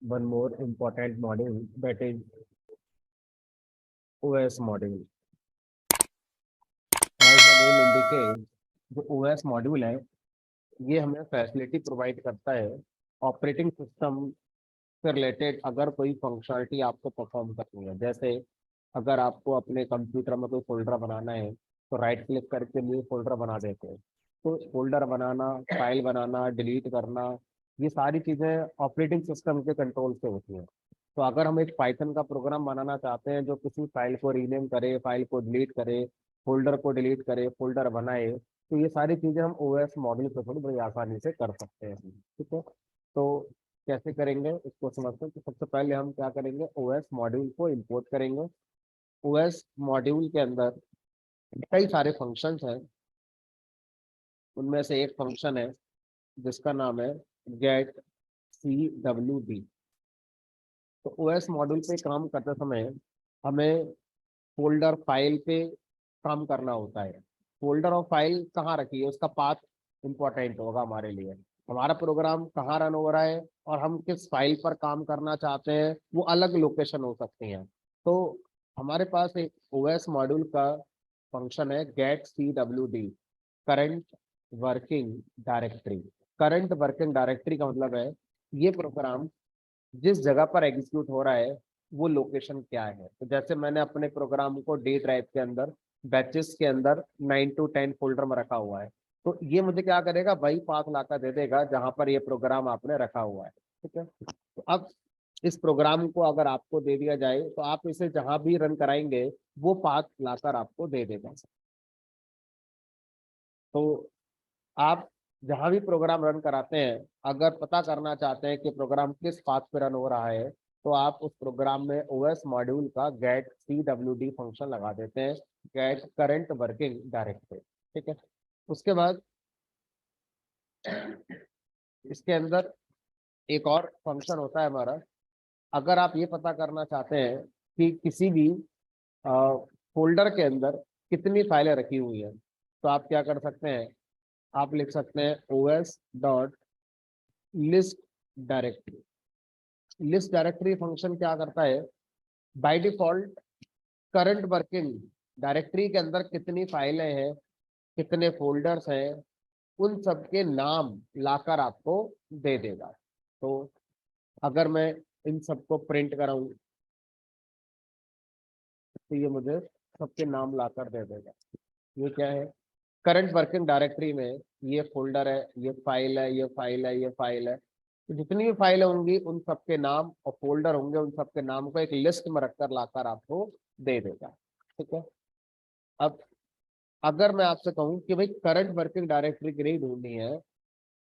one more important module, that is OS module. As the name indicates, जो OS module है ये हमें facility provide करता है ऑपरेटिंग सिस्टम से रिलेटेड अगर कोई फंक्शनलिटी आपको परफॉर्म करनी है। जैसे अगर आपको अपने कंप्यूटर में कोई फोल्डर बनाना है तो राइट क्लिक करके न्यू फोल्डर बना देते हैं। तो फोल्डर बनाना, फाइल बनाना, डिलीट करना, ये सारी चीज़ें ऑपरेटिंग सिस्टम के कंट्रोल से होती हैं। तो अगर हम एक पाइथन का प्रोग्राम बनाना चाहते हैं जो किसी फाइल को रीनेम करे, फाइल को डिलीट करे, फोल्डर को डिलीट करे, फोल्डर बनाए, तो ये सारी चीज़ें हम ओएस मॉड्यूल पे थोड़ी बड़ी आसानी से कर सकते हैं। ठीक है, तो कैसे करेंगे इसको समझते हैं। तो सबसे पहले हम क्या करेंगे, ओएस मॉड्यूल को इंपोर्ट करेंगे। ओएस मॉड्यूल के अंदर कई सारे फंक्शंस हैं, उनमें से एक फंक्शन है जिसका नाम है गेट CWD। तो ओएस मॉड्यूल पे काम करते समय हमें फोल्डर फाइल पे काम करना होता है। फोल्डर और फाइल कहाँ रखी है उसका पाथ इंपॉर्टेंट होगा हमारे लिए। हमारा प्रोग्राम कहाँ रन हो रहा है और हम किस फाइल पर काम करना चाहते हैं वो अलग लोकेशन हो सकती हैं। तो हमारे पास एक ओएस मॉड्यूल का फंक्शन है get CWD, current working directory. Current working directory का मतलब है ये प्रोग्राम जिस जगह पर एग्जीक्यूट हो रहा है वो लोकेशन क्या है। तो जैसे मैंने अपने प्रोग्राम को डी ड्राइव के अंदर बैचेस के अंदर 9 to 10 फोल्डर में रखा हुआ है, तो ये मुझे क्या करेगा, वही पाथ लाकर दे देगा जहां पर ये प्रोग्राम आपने रखा हुआ है। ठीक है, तो अब इस प्रोग्राम को अगर आपको दे दिया जाए तो आप इसे जहां भी रन कराएंगे वो पाथ लाकर आपको दे देगा। तो आप जहां भी प्रोग्राम रन कराते हैं, अगर पता करना चाहते हैं कि प्रोग्राम किस पाथ पे रन हो रहा है, तो आप उस प्रोग्राम में ओएस मॉड्यूल का गेट CWD फंक्शन लगा देते हैं, गेट करंट वर्किंग डायरेक्टरी। ठीक है, उसके बाद इसके अंदर एक और फंक्शन होता है हमारा। अगर आप ये पता करना चाहते हैं कि किसी भी फोल्डर के अंदर कितनी फाइलें रखी हुई हैं, तो आप क्या कर सकते हैं, आप लिख सकते हैं OS list directory. List directory function क्या करता है, by default current working directory के अंदर कितनी फाइलें हैं, कितने फोल्डर्स हैं, उन सब के नाम लाकर आपको दे देगा। तो अगर मैं इन सबको प्रिंट कराऊं तो ये मुझे सबके नाम लाकर दे देगा। ये क्या है, करंट वर्किंग डायरेक्टरी में ये फोल्डर है, ये फाइल है, ये फाइल है, ये फाइल है। तो जितनी भी फाइलें होंगी उन सबके नाम और फोल्डर होंगे उन सबके नाम को एक लिस्ट में रखकर लाकर आपको दे देगा। ठीक है, अब अगर मैं आपसे कहूं कि भाई करंट वर्किंग डायरेक्टरी की नहीं ढूंढनी है,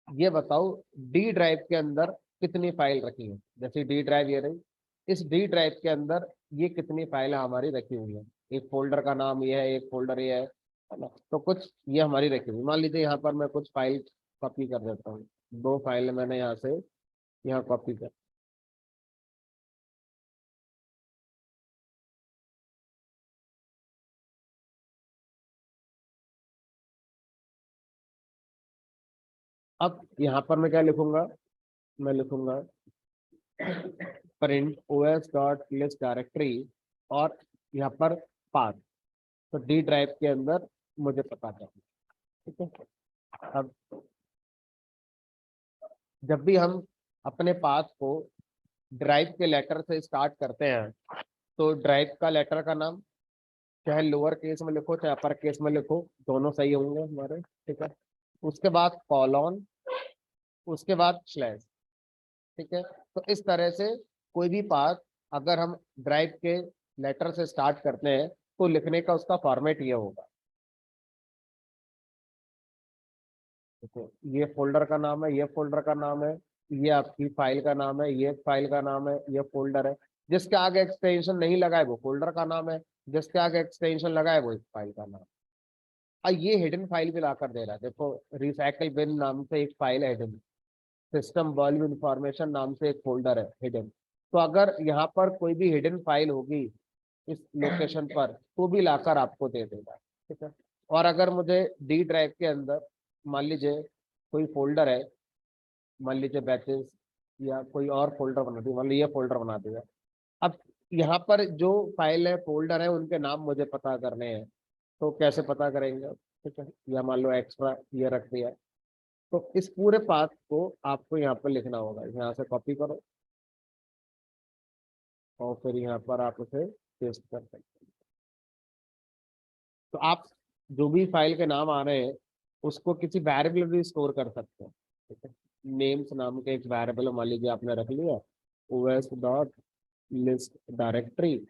ये बताओ डी ड्राइव के अंदर कितनी फाइल रखी है। जैसे डी ड्राइव ये रही, इस डी ड्राइव के अंदर ये कितनी फाइलें हमारी रखी हुई है, एक फोल्डर का नाम ये है, एक फोल्डर ये है ना। तो कुछ ये हमारी रखी हुई, मान लीजिए यहाँ पर मैं कुछ फाइल कॉपी कर देता हूँ। 2 फाइल मैंने यहाँ से यहाँ कॉपी कर। अब यहाँ पर मैं क्या लिखूंगा, मैं लिखूंगा प्रिंट OS.list डायरेक्टरी और यहाँ पर पाथ। तो डी ड्राइव के अंदर मुझे पता करना। ठीक है, अब जब भी हम अपने पाथ को ड्राइव के लेटर से स्टार्ट करते हैं, तो ड्राइव का लेटर का नाम चाहे लोअर केस में लिखो चाहे अपर केस में लिखो, दोनों सही होंगे हमारे। ठीक है, उसके बाद कॉलॉन, उसके बाद स्लैश। ठीक है, तो इस तरह से कोई भी पाथ अगर हम ड्राइव के लेटर से स्टार्ट करते हैं तो लिखने का उसका फॉर्मेट ये होगा। देखो ये फोल्डर का नाम है, ये फोल्डर का नाम है, ये आपकी फाइल का नाम है, ये फाइल का नाम है, ये फोल्डर है। जिसके आगे एक्सटेंशन नहीं लगा है वो फोल्डर का नाम है, जिसके आगे एक्सटेंशन लगा है वो इस फाइल का नाम। और ये हिडन फाइल भी लाकर दे रहा है। देखो रिसाइकल बिन नाम से एक फाइल है हिडन, सिस्टम वॉल्यूम इंफॉर्मेशन नाम से एक फोल्डर है हिडन। तो अगर यहाँ पर कोई भी हिडन फाइल होगी इस लोकेशन पर तो भी लाकर आपको दे देगा। ठीक है, और अगर मुझे डी ड्राइव के अंदर मान लीजिए कोई फोल्डर है, मान लीजिए बैचेस, या कोई और फोल्डर बना दिया, मतलब ये फोल्डर बना दिया। अब यहाँ पर जो फाइल है फोल्डर है उनके नाम मुझे पता करने हैं, तो कैसे पता करेंगे? ठीक है, या मान लो एक्स्ट्रा ये रख दिया, तो इस पूरे पाथ को आपको यहाँ पर लिखना होगा। यहाँ से कॉपी करो और फिर यहाँ पर आप उसे पेस्ट कर सकते हैं। तो आप जो भी फाइल के नाम आ रहे हैं उसको किसी वेरिएबल भी स्टोर कर सकते हैं। ठीक है, नेम्स नाम के एक वेरिएबल मान लीजिए आपने रख लिया, ओएस डॉट लिस्ट डायरेक्टरी,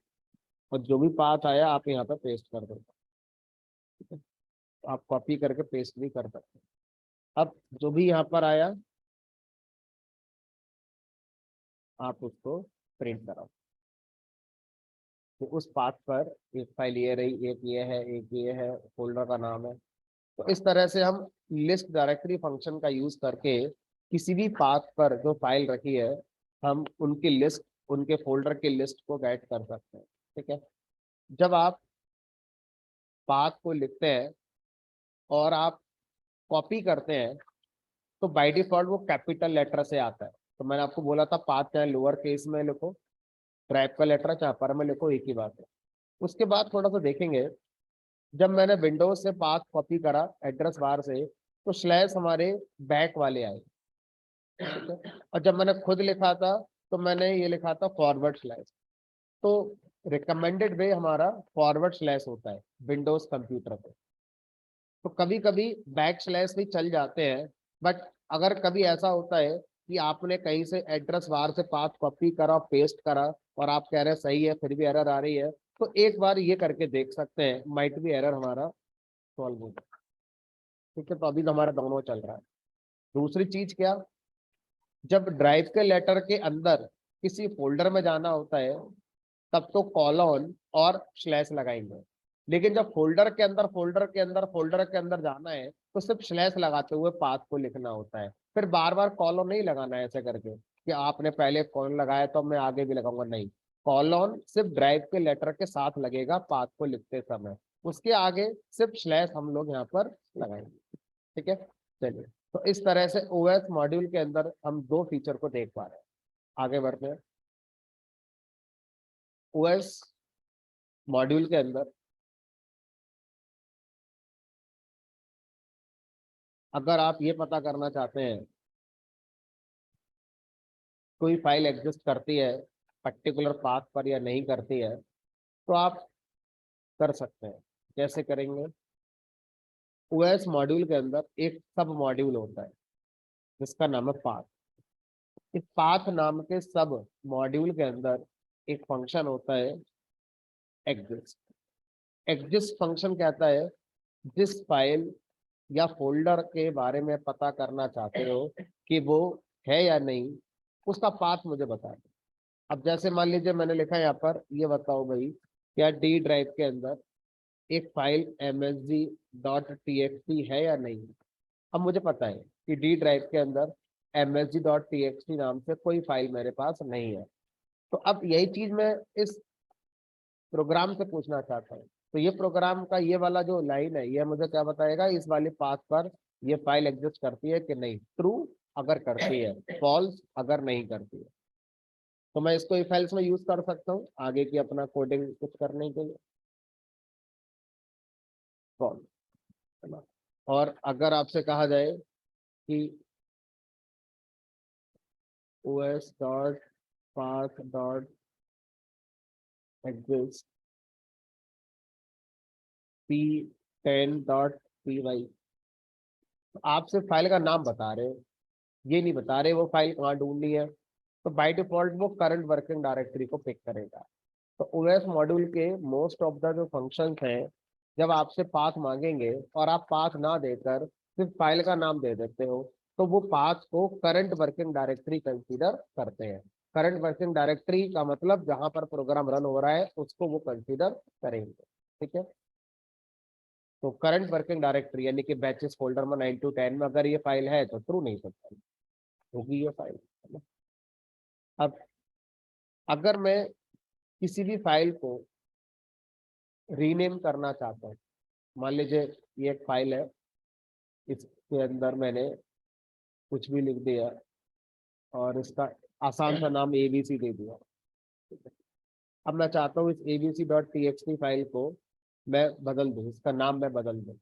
और जो भी पाथ आया आप यहाँ पे पेस्ट कर दो। ठीक है, तो आप कॉपी करके पेस्ट भी कर सकते हैं। अब जो भी यहाँ पर आया आप उसको प्रिंट कराओ। तो उस पाथ पर एक फाइल ये रही, एक ये है, एक ये है, फोल्डर का नाम है। तो इस तरह से हम लिस्ट डायरेक्टरी फंक्शन का यूज करके किसी भी पाथ पर जो फाइल रखी है हम उनकी लिस्ट, उनके फोल्डर की लिस्ट को गेट कर सकते हैं। ठीक है, जब आप पाथ को लिखते हैं और आप कॉपी करते हैं तो बाय डिफॉल्ट वो कैपिटल लेटर से आता है। तो मैंने आपको बोला था पाथ चाहे लोअर केस में लिखो, ड्राइव का लेटर चाहे अपर में लिखो, एक ही बात है। उसके बाद थोड़ा सा देखेंगे, जब मैंने विंडोज से पाथ कॉपी करा एड्रेस बार से तो स्लैश हमारे बैक वाले आए। ठीक है, और जब मैंने खुद लिखा था तो मैंने ये लिखा था फॉरवर्ड स्लैश। तो रिकमेंडेड वे हमारा फॉरवर्ड स्लैश होता है विंडोज कंप्यूटर पे। तो कभी कभी बैक स्लैश भी चल जाते हैं, बट अगर कभी ऐसा होता है कि आपने कहीं से एड्रेस बार से पाथ कॉपी करा पेस्ट करा और आप कह रहे हैं सही है फिर भी एरर आ रही है, तो एक बार ये करके देख सकते हैं, माइट भी एरर हमारा सॉल्व हो जाए। ठीक है, तो अभी तो हमारा दोनों चल रहा है। दूसरी चीज क्या, जब ड्राइव के लेटर के अंदर किसी फोल्डर में जाना होता है तब तो कॉलन और स्लैश लगाएंगे, लेकिन जब फोल्डर के अंदर जाना है तो सिर्फ स्लैश लगाते हुए पाथ को लिखना होता है। फिर बार बार कॉलन नहीं लगाना है ऐसे करके कि आपने पहले कॉलन लगाया तो मैं आगे भी लगाऊंगा, नहीं। कॉलन सिर्फ ड्राइव के लेटर के साथ लगेगा पाथ को लिखते समय, उसके आगे सिर्फ स्लैश हम लोग यहाँ पर लगाएंगे। ठीक है, चलिए। तो इस तरह से ओएस मॉड्यूल के अंदर हम दो फीचर को देख पा रहे हैं। आगे बढ़ते हैं। ओएस मॉड्यूल के अंदर अगर आप ये पता करना चाहते हैं कोई फाइल एग्जिस्ट करती है पर्टिकुलर पाथ पर या नहीं करती है, तो आप कर सकते हैं। कैसे करेंगे? ओएस मॉड्यूल के अंदर एक सब मॉड्यूल होता है जिसका नाम है पाथ। इस पाथ नाम के सब मॉड्यूल के अंदर एक फंक्शन होता है एग्जिस्ट। एग्जिस्ट फंक्शन कहता है जिस फाइल या फोल्डर के बारे में पता करना चाहते हो कि वो है या नहीं, उसका पाथ मुझे बता दो। अब जैसे मान लीजिए मैंने लिखा है यहाँ पर, ये बताओ भाई क्या डी ड्राइव के अंदर एक फाइल msg.txt है या नहीं। अब मुझे पता है कि डी ड्राइव के अंदर msg.txt नाम से कोई फाइल मेरे पास नहीं है। तो अब यही चीज मैं इस प्रोग्राम से पूछना चाहता हूँ, तो ये प्रोग्राम का ये वाला जो लाइन है ये मुझे क्या बताएगा, इस वाले पाथ पर ये फाइल एग्जिस्ट करती है कि नहीं। ट्रू अगर करती है, फॉल्स अगर नहीं करती है। तो मैं इसको इफ एल्स में यूज कर सकता हूँ आगे की अपना कोडिंग कुछ करने के लिए। फॉल्स, है ना। और अगर आपसे कहा जाए कि os dot path dot exist p10.py, आप सिर्फ फाइल का नाम बता रहे हो, ये नहीं बता रहे वो फाइल कहाँ ढूंढनी है, तो बाय डिफॉल्ट वो करंट वर्किंग डायरेक्टरी को पिक करेगा। तो ओएस मॉड्यूल के मोस्ट ऑफ द जो फंक्शंस हैं, जब आपसे पाथ मांगेंगे और आप पाथ ना देकर सिर्फ फाइल का नाम दे देते हो, तो वो पाथ को करंट वर्किंग डायरेक्टरी कंसीडर करते हैं। करंट वर्किंग डायरेक्टरी का मतलब जहां पर प्रोग्राम रन हो रहा है उसको वो कंसीडर करेंगे। ठीक है, तो करंट वर्किंग डायरेक्टरी यानी कि बैचेस फोल्डर में 9 to 10 में अगर ये फाइल है तो ट्रू नहीं सकता होगी ये फाइल, है ना। अब अगर मैं किसी भी फाइल को रीनेम करना चाहता हूँ, मान लीजिए ये एक फाइल है, इसके अंदर मैंने कुछ भी लिख दिया, और इसका आसान सा नाम एबीसी दे दिया। ठीक है। अब मैं चाहता हूँ इस abc.txt फाइल को मैं बदल दूँ, इसका नाम मैं बदल दूँ।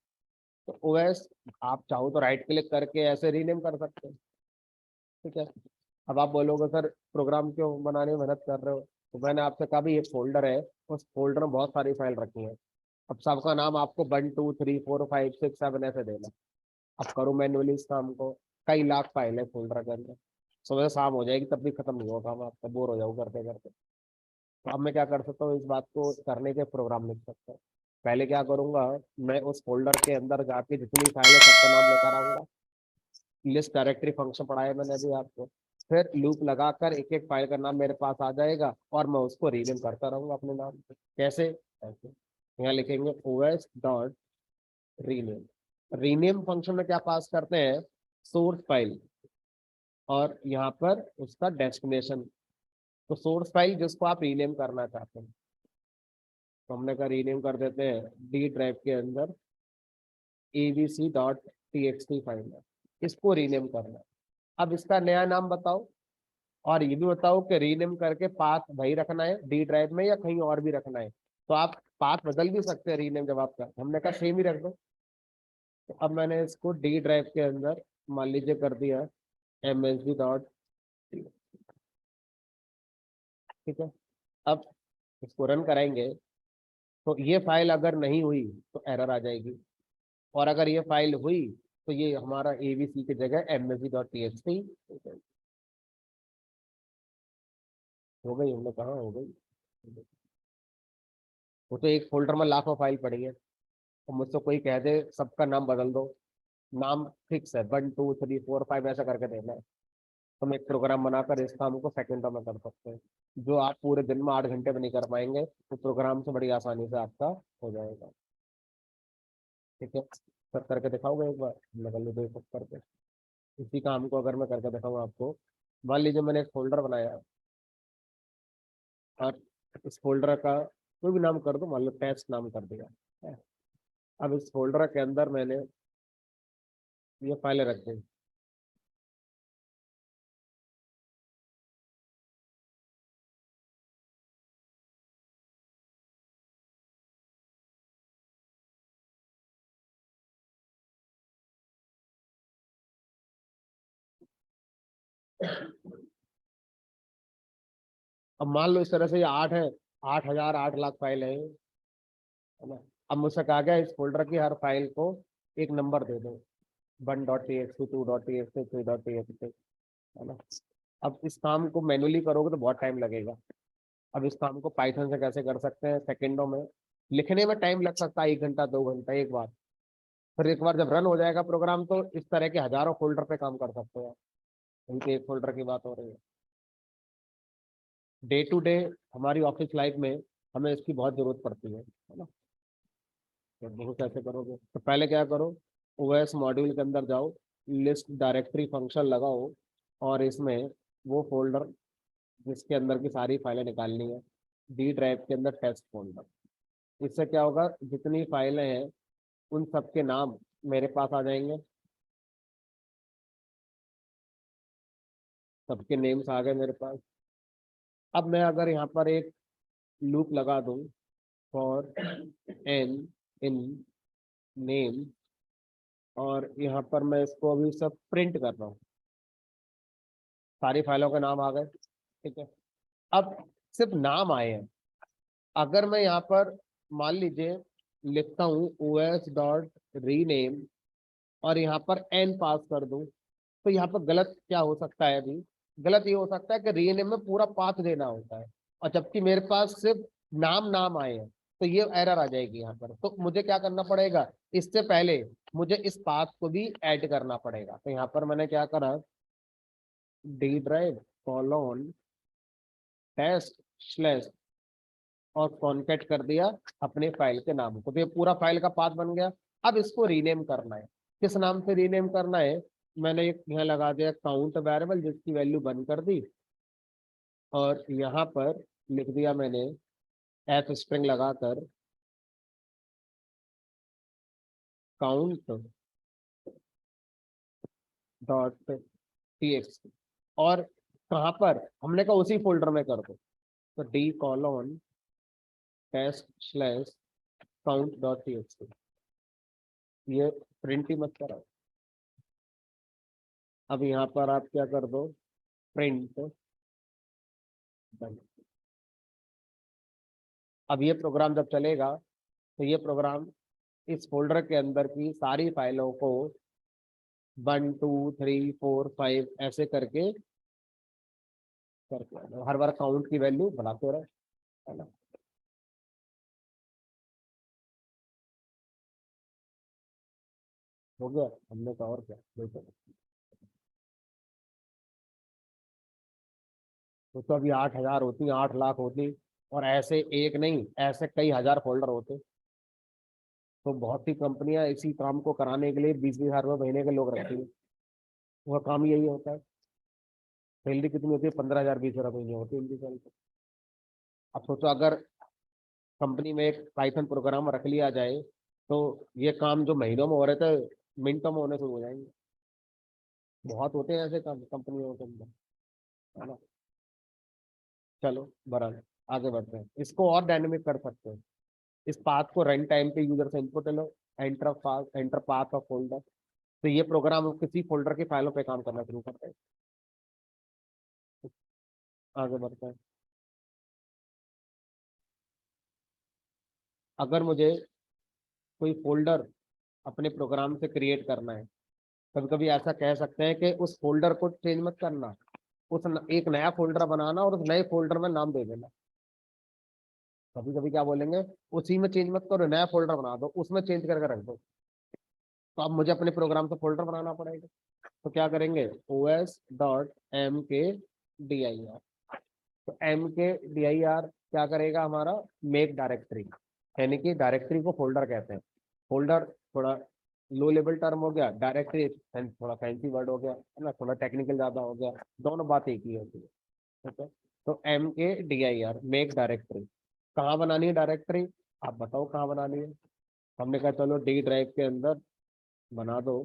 तो ओएस आप चाहो तो राइट क्लिक करके ऐसे रीनेम कर सकते हैं। ठीक है। अब आप बोलोगे सर प्रोग्राम क्यों बनाने में मेहनत कर रहे हो, तो मैंने आपसे कहा भी एक फोल्डर है, उस फोल्डर में बहुत सारी फाइल रखी है। अब सबका नाम आपको 1 2 3 4 5 6 7 ऐसे देना। अब करो मैन्युअली इस काम को, कई लाख फाइल है फोल्डर के अंदर। सुबह शाम हो जाएगी तब भी खत्म नहीं होगा काम आपका, बोर हो जाओ करते करते। तो अब मैं क्या कर सकता हूँ, इस बात को करने के प्रोग्राम लिख सकता हूँ। पहले क्या करूंगा, मैं उस फोल्डर के अंदर जाके जितनी फाइल है सबका नाम लेकर आऊंगा। लिस्ट डायरेक्टरी फंक्शन पढ़ाया मैंने अभी आपको। फिर लूप लगाकर एक एक फाइल का नाम मेरे पास आ जाएगा और मैं उसको रीनेम करता रहूंगा अपने नाम से। कैसे? ऐसे यहाँ लिखेंगे OS dot rename. Rename function में क्या पास करते हैं, सोर्स फाइल और यहाँ पर उसका डेस्टिनेशन। तो सोर्स फाइल जिसको आप रीनेम करना चाहते हैं, तो हमने कहा रीनेम कर देते हैं डी ड्राइव के अंदर abc.txt फाइल है, इसको रीनेम करना है। अब इसका नया नाम बताओ, और ये भी बताओ कि रीनेम करके पाथ वही रखना है डी ड्राइव में या कहीं और भी रखना है। तो आप पाथ बदल भी सकते हैं रीनेम, जब आपका हमने कहा सेम ही रख दो। तो अब मैंने इसको डी ड्राइव के अंदर मान लीजिए कर दिया msg. ठीक है। अब इसको रन कराएंगे, तो ये फाइल अगर नहीं हुई तो एरर आ जाएगी, और अगर ये फाइल हुई तो ये हमारा एबीसी की जगह msg.txt हो गई। हमने कहा हो गई। वो तो एक फोल्डर में लाखों फाइल पड़ी है, तो मुझसे कोई कह दे सबका नाम बदल दो, नाम फिक्स है 1 2 3 4 5 ऐसा करके देना है, तो हम एक प्रोग्राम बनाकर इस काम को सेकंडों में कर सकते हैं। जो आप पूरे दिन में 8 घंटे में नहीं कर पाएंगे, वो प्रोग्राम से बड़ी आसानी से आपका हो जाएगा। ठीक है। सर करके दिखाओगे एक बार, लगा लो देखो करके। इसी काम को अगर मैं करके दिखाऊँ आपको, मान लीजिए मैंने एक फोल्डर बनाया और इस फोल्डर का कोई भी नाम कर दो, मान लो टेस्ट नाम कर दिया है। अब इस फोल्डर के अंदर मैंने ये फाइलें रख दी। अब मान लो इस तरह से ये 8 है, 8,000 8 लाख फाइल है ना। अब मुझसे कहा गया इस फोल्डर की हर फाइल को एक नंबर दे दो, 1.txt 2.txt 3.txt, है ना। अब इस काम को मैनुअली करोगे तो बहुत टाइम लगेगा। अब इस काम को पाइथन से कैसे कर सकते हैं, सेकेंडों में। लिखने में टाइम लग सकता है 1 घंटा 2 घंटा एक बार, फिर एक बार जब रन हो जाएगा प्रोग्राम तो इस तरह के हजारों फोल्डर पे काम कर सकते हैं। इनके एक फोल्डर की बात हो रही है। डे टू डे हमारी ऑफिस लाइफ में हमें इसकी बहुत जरूरत पड़ती है ना। तो बहुत कैसे करोगे, तो पहले क्या करो, ओएस मॉड्यूल के अंदर जाओ, लिस्ट डायरेक्टरी फंक्शन लगाओ, और इसमें वो फोल्डर जिसके अंदर की सारी फाइलें निकालनी है, डी ड्राइव के अंदर टेस्ट फोल्डर। इससे क्या होगा, जितनी फाइलें हैं उन सबके नाम मेरे पास आ जाएंगे, सबके नेम्स आ गए मेरे पास। अब मैं अगर यहाँ पर एक लूप लगा दूं, फॉर एन इन नेम, और यहाँ पर मैं इसको अभी सब प्रिंट कर रहा हूँ, सारी फाइलों के नाम आ गए। ठीक है। अब सिर्फ नाम आए हैं, अगर मैं यहाँ पर मान लीजिए लिखता हूँ os.rename और यहाँ पर एन पास कर दूं, तो यहाँ पर गलत क्या हो सकता है अभी, गलत ये हो सकता है कि रीनेम में पूरा पाथ देना होता है, और जबकि मेरे पास सिर्फ नाम नाम आए हैं, तो ये एरर आ जाएगी यहाँ पर। तो मुझे क्या करना पड़ेगा, इससे पहले मुझे इस पाथ को भी ऐड करना पड़ेगा। तो यहाँ पर मैंने क्या करा, D drive colon test slash और कॉन्केट कर दिया अपने फाइल के नाम को, तो ये पूरा फाइल का पाथ बन गया। अब इसको रीनेम करना है, किस नाम से रीनेम करना है, मैंने एक यहाँ लगा दिया काउंट वेरिएबल जिसकी वैल्यू बंद कर दी, और यहाँ पर लिख दिया मैंने एफ स्ट्रिंग लगाकर काउंट डॉट टी एक्स। और कहाँ पर, हमने कहा उसी फोल्डर में कर दो। तो d:" test slash count dot txt, ये प्रिंट ही मत करो। अब यहाँ पर आप क्या कर दो, प्रिंट। अब ये प्रोग्राम जब चलेगा तो ये प्रोग्राम इस फोल्डर के अंदर की सारी फाइलों को 1 2 3 4 5 ऐसे करके हर बार काउंट की वैल्यू बढ़ाते रहे, है ना। हो गया, हमने कहा और क्या, देखो तो अभी 8,000 होती, 8 लाख होती, और ऐसे एक नहीं, ऐसे कई हजार फोल्डर होते। तो बहुत सी कंपनियां इसी काम को कराने के लिए 20-20 हजार महीने के लोग रखती है। वह काम यही होता है। सैलरी कितनी होती है, 15,000 20,000 महीने होती है इनकी सैलरी। अब सोचो अगर कंपनी में एक पाइथन प्रोग्राम रख लिया जाए, तो ये काम जो महीनों में हो रहे थे, मिनटों में होने शुरू हो जाएंगे। बहुत होते हैं ऐसे काम कंपनियों के अंदर, है ना। चलो बराबर, आगे बढ़ते हैं, इसको और डायनेमिक कर सकते हैं। इस पाथ को रन टाइम पे यूजर से input low, enter path of folder. तो ये प्रोग्राम किसी फोल्डर की फाइलों पे काम करना शुरू करता है। आगे बढ़ते हैं। अगर मुझे कोई फोल्डर अपने प्रोग्राम से क्रिएट करना है, कभी कभी ऐसा कह सकते हैं कि उस फोल्डर को चेंज मत करना, एक नया फोल्डर बनाना और उस नए फोल्डर में नाम दे देना। कभी कभी क्या बोलेंगे, उसी में चेंज मत करो, नया फोल्डर बना दो, उसमें चेंज करके रख दो। तो अब मुझे अपने प्रोग्राम से फोल्डर बनाना पड़ेगा। तो क्या करेंगे, os.mkdir। तो mkdir क्या करेगा, हमारा मेक डायरेक्टरी, यानी कि डायरेक्टरी को फोल्डर कहते हैं। फोल्डर थोड़ा लो लेवल टर्म हो गया, डायरेक्टरी थोड़ा फैंसी वर्ड हो गया, है ना, थोड़ा टेक्निकल ज्यादा हो गया। दोनों बात एक ही होती है, ठीक है। तो mkdir मेक डायरेक्टरी, कहाँ बनानी है डायरेक्टरी, आप बताओ कहाँ बनानी है। हमने कहा चलो डी ड्राइव के अंदर बना दो।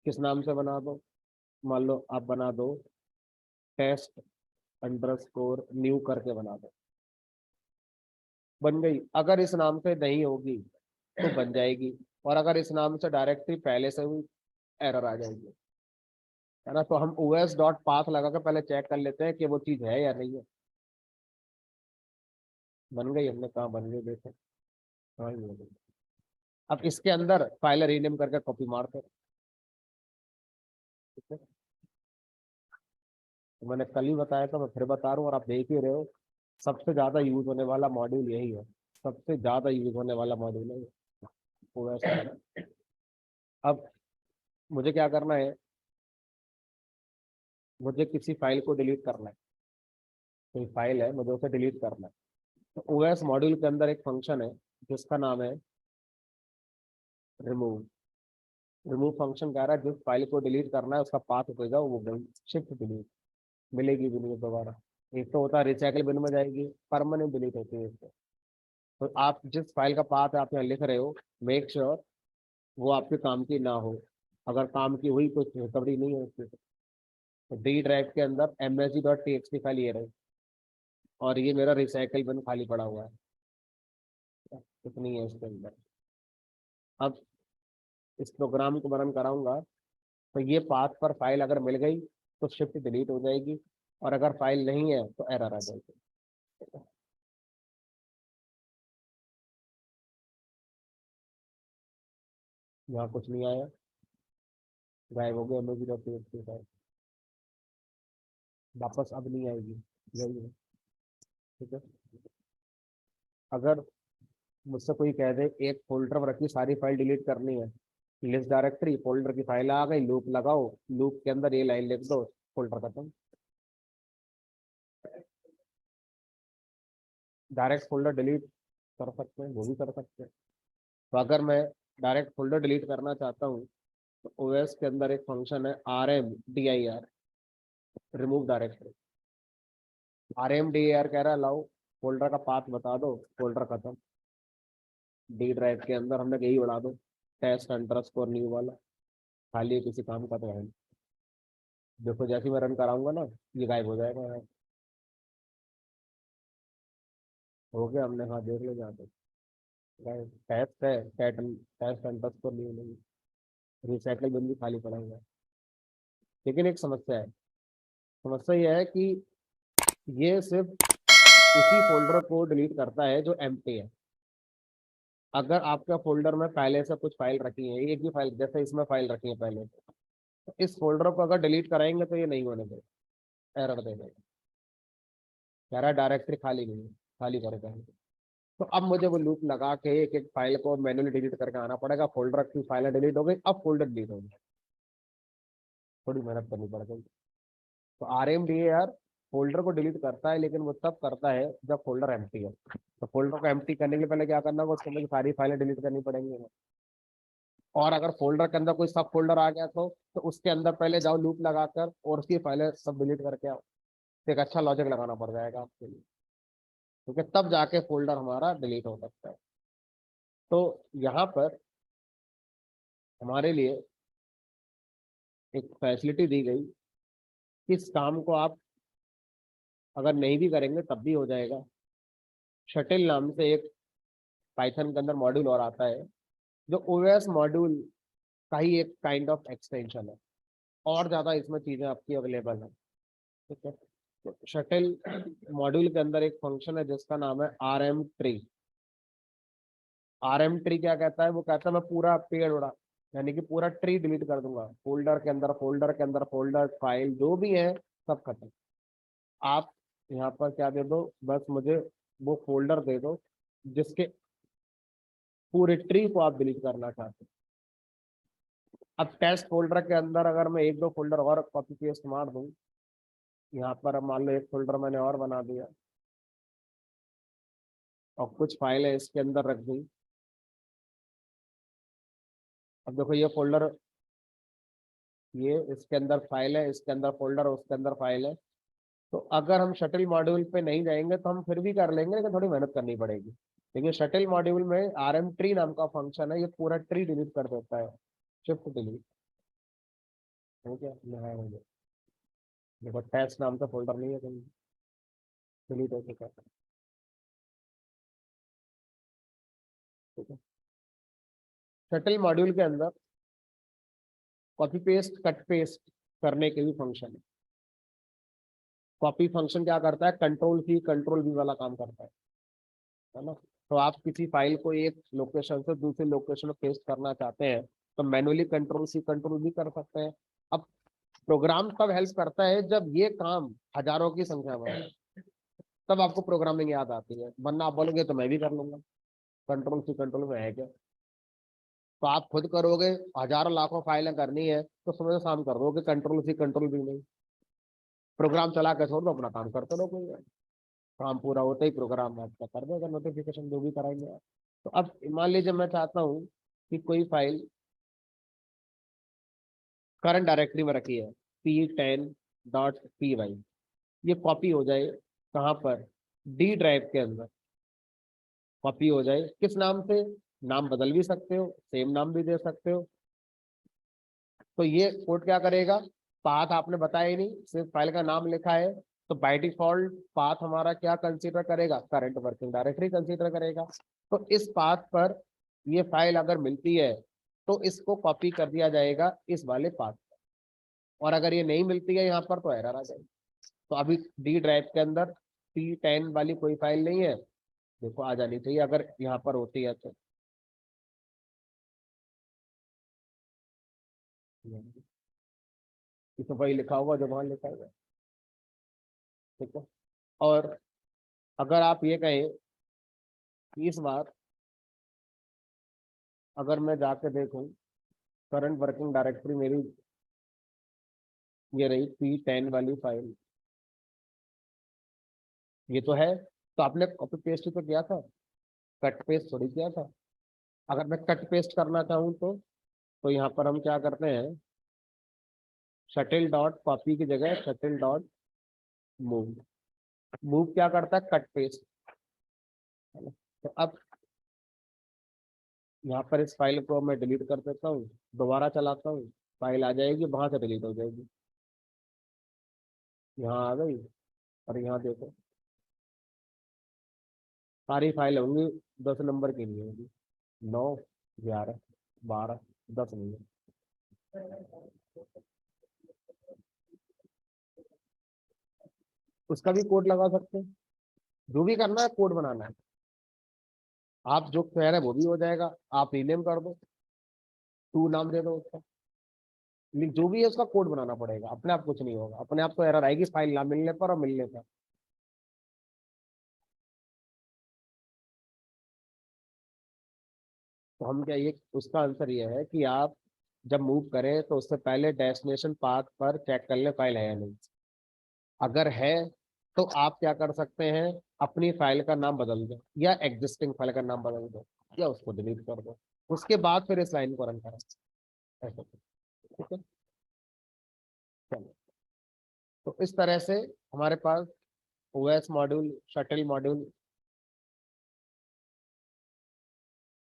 किस नाम से बना दो, मान लो आप बना दो टेस्ट अंडरस्कोर न्यू करके बना दो। बन गई। अगर इस नाम से नहीं होगी तो बन जाएगी, और अगर इस नाम से डायरेक्टरी पहले से हुई, एरर आ जाएगी, है ना। तो हम os डॉट पाथ लगा के पहले चेक कर लेते हैं कि वो चीज है या नहीं है। बन गई, हमने कहा बन गई, देखो। हाँ ये हो गई। अब इसके अंदर फाइल रीनेम करके कॉपी मारते हैं, ठीक है। तो मैंने कल ही बताया था, मैं फिर बता रहा हूँ, और आप देख ही रहे हो, सबसे ज्यादा यूज होने वाला मॉड्यूल यही है। सबसे ज्यादा यूज होने वाला मॉड्यूल है OS वाला। अब मुझे क्या करना है, मुझे किसी फाइल को डिलीट करना है। कोई फाइल है, मुझे उसे डिलीट करना है। तो OS मॉड्यूल के अंदर एक फंक्शन है जिसका नाम है रिमूव। रिमूव फंक्शन कह रहा है जिस फाइल को डिलीट करना है उसका पाथ होगा वो गई, शिफ्ट डिलीट, मिलेगी भी नहीं दोबारा। एक तो होता है रिसाइकल बिन में जाएगी, परमानेंट डिलीट होती है इससे। तो आप जिस फाइल का पाथ आप यहाँ लिख रहे हो, मेक श्योर वो आपके काम की ना हो। अगर काम की हुई तो रिकवरी नहीं है उसकी। तो डी ड्राइव के अंदर msg.txt फाइल ये रही, और ये मेरा रिसाइकल बिन खाली पड़ा हुआ है, इतनी है इसके अंदर। अब इस प्रोग्राम को रन कराऊंगा, तो ये पाथ पर फाइल अगर मिल गई तो शिफ्ट डिलीट हो जाएगी, और अगर फाइल नहीं है तो एरर आ जाएगी। यहाँ कुछ नहीं आया, गायब हो गया msg.txt फाइल, वापस अब नहीं आएगी, यही है, ठीक है। अगर मुझसे कोई कह दे एक फोल्डर में रखी सारी फाइल डिलीट करनी है, लिस्ट डायरेक्टरी फोल्डर की फाइल आ गई, लूप लगाओ, लूप के अंदर ये लाइन लिख दो, फोल्डर खत्म। डायरेक्ट फोल्डर डिलीट कर सकते हैं, वो भी कर सकते हैं। तो अगर मैं डायरेक्ट फोल्डर डिलीट करना चाहता हूँ, तो ओएस के अंदर एक फंक्शन है RMDIR, रिमूव डायरेक्टरी। RMDIR कह रहा है लाओ फोल्डर का पाथ बता दो, फोल्डर खत्म। डी ड्राइव के अंदर हमने यही बढ़ा दो, टेस्ट अंडरस्कोर न्यू वाला, खाली किसी काम का तो है नहीं। देखो जैसे ही मैं रन कराऊंगा ना, ये गायब हो जाएगा। हो गया हमने, हाँ देख लो जहाँ पे टेस्ट है, टेस्ट एंड को नहीं, रिसाइकल बिन भी खाली पड़ा हुआ है। लेकिन एक समस्या है, समस्या यह है कि ये सिर्फ उसी फोल्डर को डिलीट करता है जो एम्प्टी है। अगर आपका फोल्डर में पहले से कुछ फाइल रखी है, एक भी फाइल जैसे इसमें फाइल रखी है पहले, तो इस फोल्डर को अगर डिलीट कराएंगे तो ये नहीं होने देगा, एरर देगा, कह रहा है डायरेक्टरी खाली नहीं है, खाली करेगा। तो अब मुझे वो लूप लगा के एक एक फाइल को मैन्युअली डिलीट करके आना पड़ेगा। फोल्डर की फाइलें डिलीट हो गई, अब फोल्डर डिलीट हो गई, थोड़ी मेहनत करनी पड़ गई। तो RMDAR फोल्डर को डिलीट करता है, लेकिन वो तब करता है जब फोल्डर एम्प्टी है। तो फोल्डर को एम्प्टी करने के पहले क्या करना होगा, उसके अंदर की सारी फाइलें डिलीट करनी पड़ेंगी। और अगर फोल्डर के अंदर कोई सब फोल्डर आ गया तो उसके अंदर पहले जाओ लूप लगाकर और उसकी फाइलें सब डिलीट करके आओ। तो एक अच्छा लॉजिक लगाना पड़ जाएगा आपके लिए, क्योंकि तब जाके फोल्डर हमारा डिलीट हो सकता है। तो यहाँ पर हमारे लिए एक फैसिलिटी दी गई कि इस काम को आप अगर नहीं भी करेंगे तब भी हो जाएगा। शटिल नाम से एक पाइथन के अंदर मॉड्यूल और आता है, जो OS मॉड्यूल का ही एक काइंड ऑफ एक्सटेंशन है। और ज़्यादा इसमें चीज़ें आपकी अवेलेबल है। ठीक है, तो शटिल मॉड्यूल के अंदर एक फंक्शन है जिसका नाम है RM ट्री। RM ट्री क्या कहता है, वो कहता है मैं पूरा पेड़ उड़ा, यानी कि पूरा ट्री डिलीट कर दूंगा, फोल्डर के अंदर फोल्डर के अंदर फोल्डर फाइल जो भी है सब खत्म। आप यहाँ पर क्या दे दो, बस मुझे वो फोल्डर दे दो जिसके पूरे ट्री को आप डिलीट करना चाहते हैं। अब टेस्ट फोल्डर के अंदर अगर मैं एक दो फोल्डर और कॉपी पेस्ट मार दूं, यहाँ पर अब मान लो एक फोल्डर मैंने और बना दिया और कुछ फाइल है इसके अंदर रख दी। अब देखो ये फोल्डर, ये इसके अंदर फाइल है, इसके अंदर फोल्डर, उसके अंदर फाइल है। तो अगर हम शटल मॉड्यूल पे नहीं जाएंगे तो हम फिर भी कर लेंगे, लेकिन थोड़ी मेहनत करनी पड़ेगी। लेकिन शटल मॉड्यूल में RM ट्री नाम का फंक्शन है, ये पूरा ट्री डिलीट कर देता है, शिफ्ट डिलीट। हो गया, यहाँ हो गया। देखो टेस्ट नाम का फोल्डर नहीं है कहीं, डिलीट हो चुका है। ठीक है, शटल मॉड्यूल के अंदर कॉपी पेस्ट कट पेस्ट करने के भी फंक्शन है। कॉपी फंक्शन क्या करता है, कंट्रोल कंट्रोल V वाला काम करता है ना। तो आप किसी फाइल को एक लोकेशन से दूसरी लोकेशन में पेस्ट करना चाहते हैं तो मैनुअली कंट्रोल V कर सकते हैं। अब प्रोग्राम तब हेल्प करता है जब ये काम हजारों की संख्या में है, तब आपको प्रोग्रामिंग याद आती है, वरना आप बोलोगे तो मैं भी कर लूंगा, कंट्रोल में है क्या। तो आप खुद करोगे, हजारों लाखों फाइलें करनी है तो सुबह से शाम कर दोगे, कंट्रोल भी नहीं। प्रोग्राम चला के छोड़ दो, अपना काम करते रहो, कोई काम पूरा होते ही प्रोग्राम आपका कर देगा, नोटिफिकेशन जो भी कराएंगे आप। तो अब मान लीजिए मैं चाहता हूँ कि कोई फाइल करंट डायरेक्टरी में रखी है P10.py, ये कॉपी हो जाए कहाँ पर, D ड्राइव के अंदर कॉपी हो जाए। किस नाम से, नाम बदल भी सकते हो, सेम नाम भी दे सकते हो। तो ये कोड क्या करेगा, पाथ आपने बताया ही नहीं, सिर्फ फाइल का नाम लिखा है। तो बाय डिफॉल्ट पाथ हमारा क्या कंसीडर करेगा, करंट वर्किंग डायरेक्टरी कंसीडर करेगा। तो इस पाथ पर ये फाइल अगर मिलती है तो इसको कॉपी कर दिया जाएगा इस वाले पाथ, और अगर ये नहीं मिलती है यहाँ पर तो एरर आ जाएगी। तो अभी D ड्राइव के अंदर P10 वाली कोई फाइल नहीं है, देखो आ जानी चाहिए अगर यहाँ पर होती है तो। ये तो वही लिखा होगा जो वहां लिखा हुआ है। ठीक है, और अगर आप ये कहें कि इस बार अगर मैं जाके देखूं, करंट वर्किंग डायरेक्टरी मेरी ये रही P10 वाली फाइल, ये तो है। तो आपने कॉपी पेस्ट ही तो किया था, कट पेस्ट थोड़ी किया था। अगर मैं कट पेस्ट करना चाहूँ तो यहाँ पर हम क्या करते हैं, शटल डॉट कॉपी की जगह शटल डॉट मूव। मूव क्या करता है, कट पेस्ट, है ना। तो अब यहाँ पर इस फाइल को मैं डिलीट कर देता हूँ, दोबारा चलाता हूँ, फाइल आ जाएगी, वहां से डिलीट हो जाएगी। यहाँ आ गई, और यहाँ देखो सारी फाइल होंगी 10 नंबर की नहीं होगी, 9, 11, 12, 10 नहीं है। उसका भी कोड लगा सकते हैं, जो भी करना है कोड बनाना है। आप जो कह रहे हैं वो भी हो जाएगा, आप रीनेम कर दो, टू नाम दे दो उसका, लेकिन जो भी है उसका कोड बनाना पड़ेगा, अपने आप कुछ नहीं होगा, अपने आप तो एरर आएगी फाइल ना मिलने पर और मिलने पर। तो हम क्या, ये उसका आंसर ये है कि आप जब मूव करें तो उससे पहले डेस्टिनेशन पाथ पर चेक कर ले फाइल है या नहीं। अगर है तो आप क्या कर सकते हैं, अपनी फाइल का नाम बदल दो, या एग्जिस्टिंग फाइल का नाम बदल दो, या उसको डिलीट कर दो, उसके बाद फिर इस लाइन को रन करें, ऐसा। ठीक है, चलो। तो इस तरह से हमारे पास OS module, shuttle module,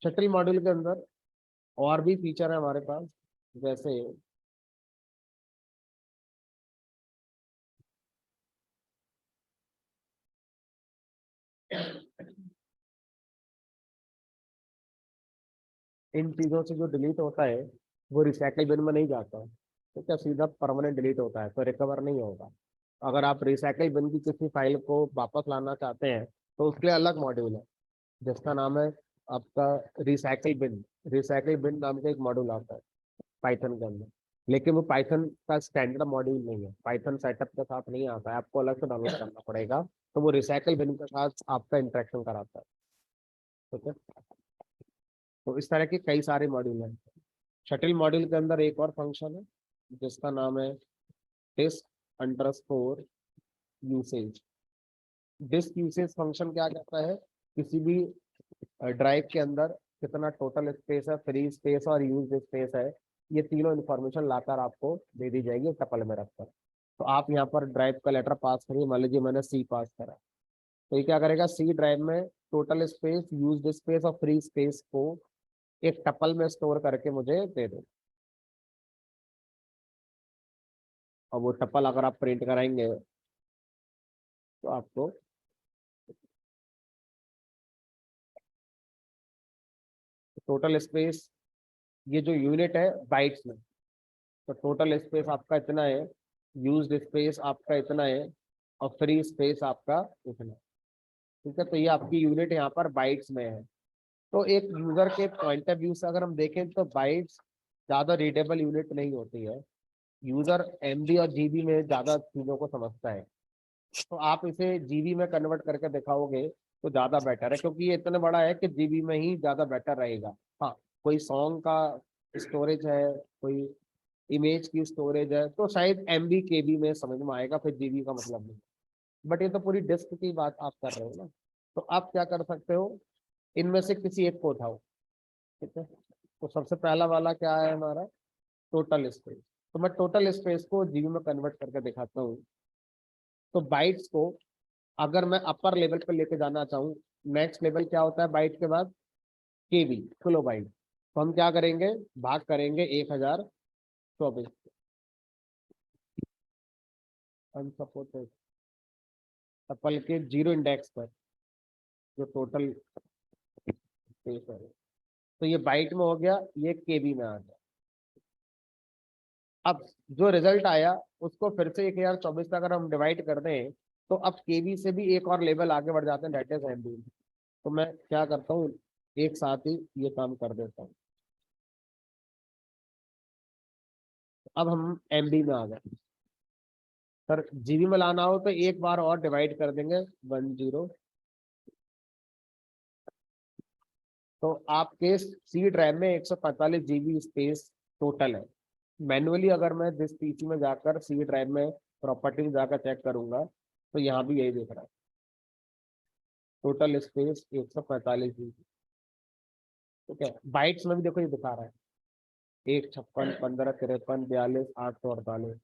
shuttle module के अंदर और भी फीचर है हमारे पास, जैसे इन चीजों से जो डिलीट होता है वो रिसाइकल बिन में नहीं जाता, तो क्या सीधा परमानेंट डिलीट होता है, तो रिकवर नहीं होगा। अगर आप रिसाइकल बिन की किसी फाइल को वापस लाना चाहते हैं तो उसके लिए अलग मॉड्यूल है, जिसका नाम है आपका रिसाइकल बिन। रिसाइकल बिन नाम का एक मॉड्यूल आता है पाइथन के अंदर, लेकिन वो पाइथन का स्टैंडर्ड मॉड्यूल नहीं है, पाइथन सेटअप के साथ नहीं आता है, आपको अलग से डाउनलोड करना पड़ेगा। तो वो रिसाइकल बिन के साथ आपका इंटरेक्शन कराता है। ठीक है, तो इस तरह के कई सारे मॉड्यूल हैं। शटिल मॉड्यूल के अंदर एक और फंक्शन है जिसका नाम है disk underscore usage. Disk usage function क्या कहता है, किसी भी ड्राइव के अंदर कितना टोटल स्पेस है, फ्री स्पेस और यूज स्पेस है, ये तीनों इन्फॉर्मेशन लाकर आपको दे दी जाएगी टपल में रखकर। तो आप यहाँ पर ड्राइव का लेटर पास करिए, मान लीजिए मैंने सी पास करा, तो ये क्या करेगा, सी ड्राइव में टोटल स्पेस, यूज स्पेस और फ्री स्पेस को एक टपल में स्टोर करके मुझे दे दो। और वो टपल अगर आप प्रिंट कराएंगे तो आपको टोटल स्पेस, ये जो यूनिट है बाइट्स में, तो टोटल स्पेस आपका इतना है, यूज्ड स्पेस आपका इतना है, और फ्री स्पेस आपका इतना। ठीक है, तो ये आपकी यूनिट यहाँ पर बाइट्स में है। तो एक यूजर के पॉइंट ऑफ व्यू से अगर हम देखें तो बाइट्स ज्यादा रीडेबल यूनिट नहीं होती है, यूजर एमबी और जीबी में ज्यादा चीजों को समझता है। तो आप इसे जीबी में कन्वर्ट करके दिखाओगे तो ज्यादा बेटर है, क्योंकि ये इतना बड़ा है कि जीबी में ही ज्यादा बेटर रहेगा। हाँ, कोई सॉन्ग का स्टोरेज है, कोई इमेज की स्टोरेज है, तो शायद एमबी केबी में समझ में आएगा, फिर जीबी का मतलब नहीं। बट ये तो पूरी डिस्क की बात आप कर रहे हो ना, तो आप क्या कर सकते हो, इनमें से किसी एक को उठाओ। ठीक है, तो सबसे पहला वाला क्या है हमारा, टोटल स्पेस। तो मैं टोटल स्पेस को जीबी में कन्वर्ट करके दिखाता हूँ। तो बाइट्स को अगर मैं अपर लेवल पर लेके जाना चाहूँ, नेक्स्ट लेवल क्या होता है बाइट के बाद, केबी, किलो बाइट। तो हम क्या करेंगे, भाग करेंगे 1024 अनसपोर्टेड टपल के जीरो इंडेक्स पर, जो टोटल स्पेस है। तो ये बाइट में हो गया, ये केबी में आ गया। अब जो रिजल्ट आया उसको फिर से 1024 तक अगर हम डिवाइड कर दें, तो अब केबी से भी एक और लेवल आगे बढ़ जाते हैं, डेट इज एमबी। तो मैं क्या करता हूँ, एक साथ ही ये काम कर देता हूँ। अब हम एमबी में आ गए। सर जीबी में लाना हो तो एक बार और डिवाइड कर देंगे 10। तो आपके सी ड्राइव में 145 जीबी स्पेस टोटल है। मैनुअली अगर मैं जिस पीसी में जाकर सी ड्राइव में प्रॉपर्टी में जाकर चेक करूंगा तो यहाँ भी यही दिख रहा है, टोटल स्पेस 145 जीबी। ठीक है, बाइट्स में भी देखो ये दिखा रहा है, 156, 15, 53, 42, 848।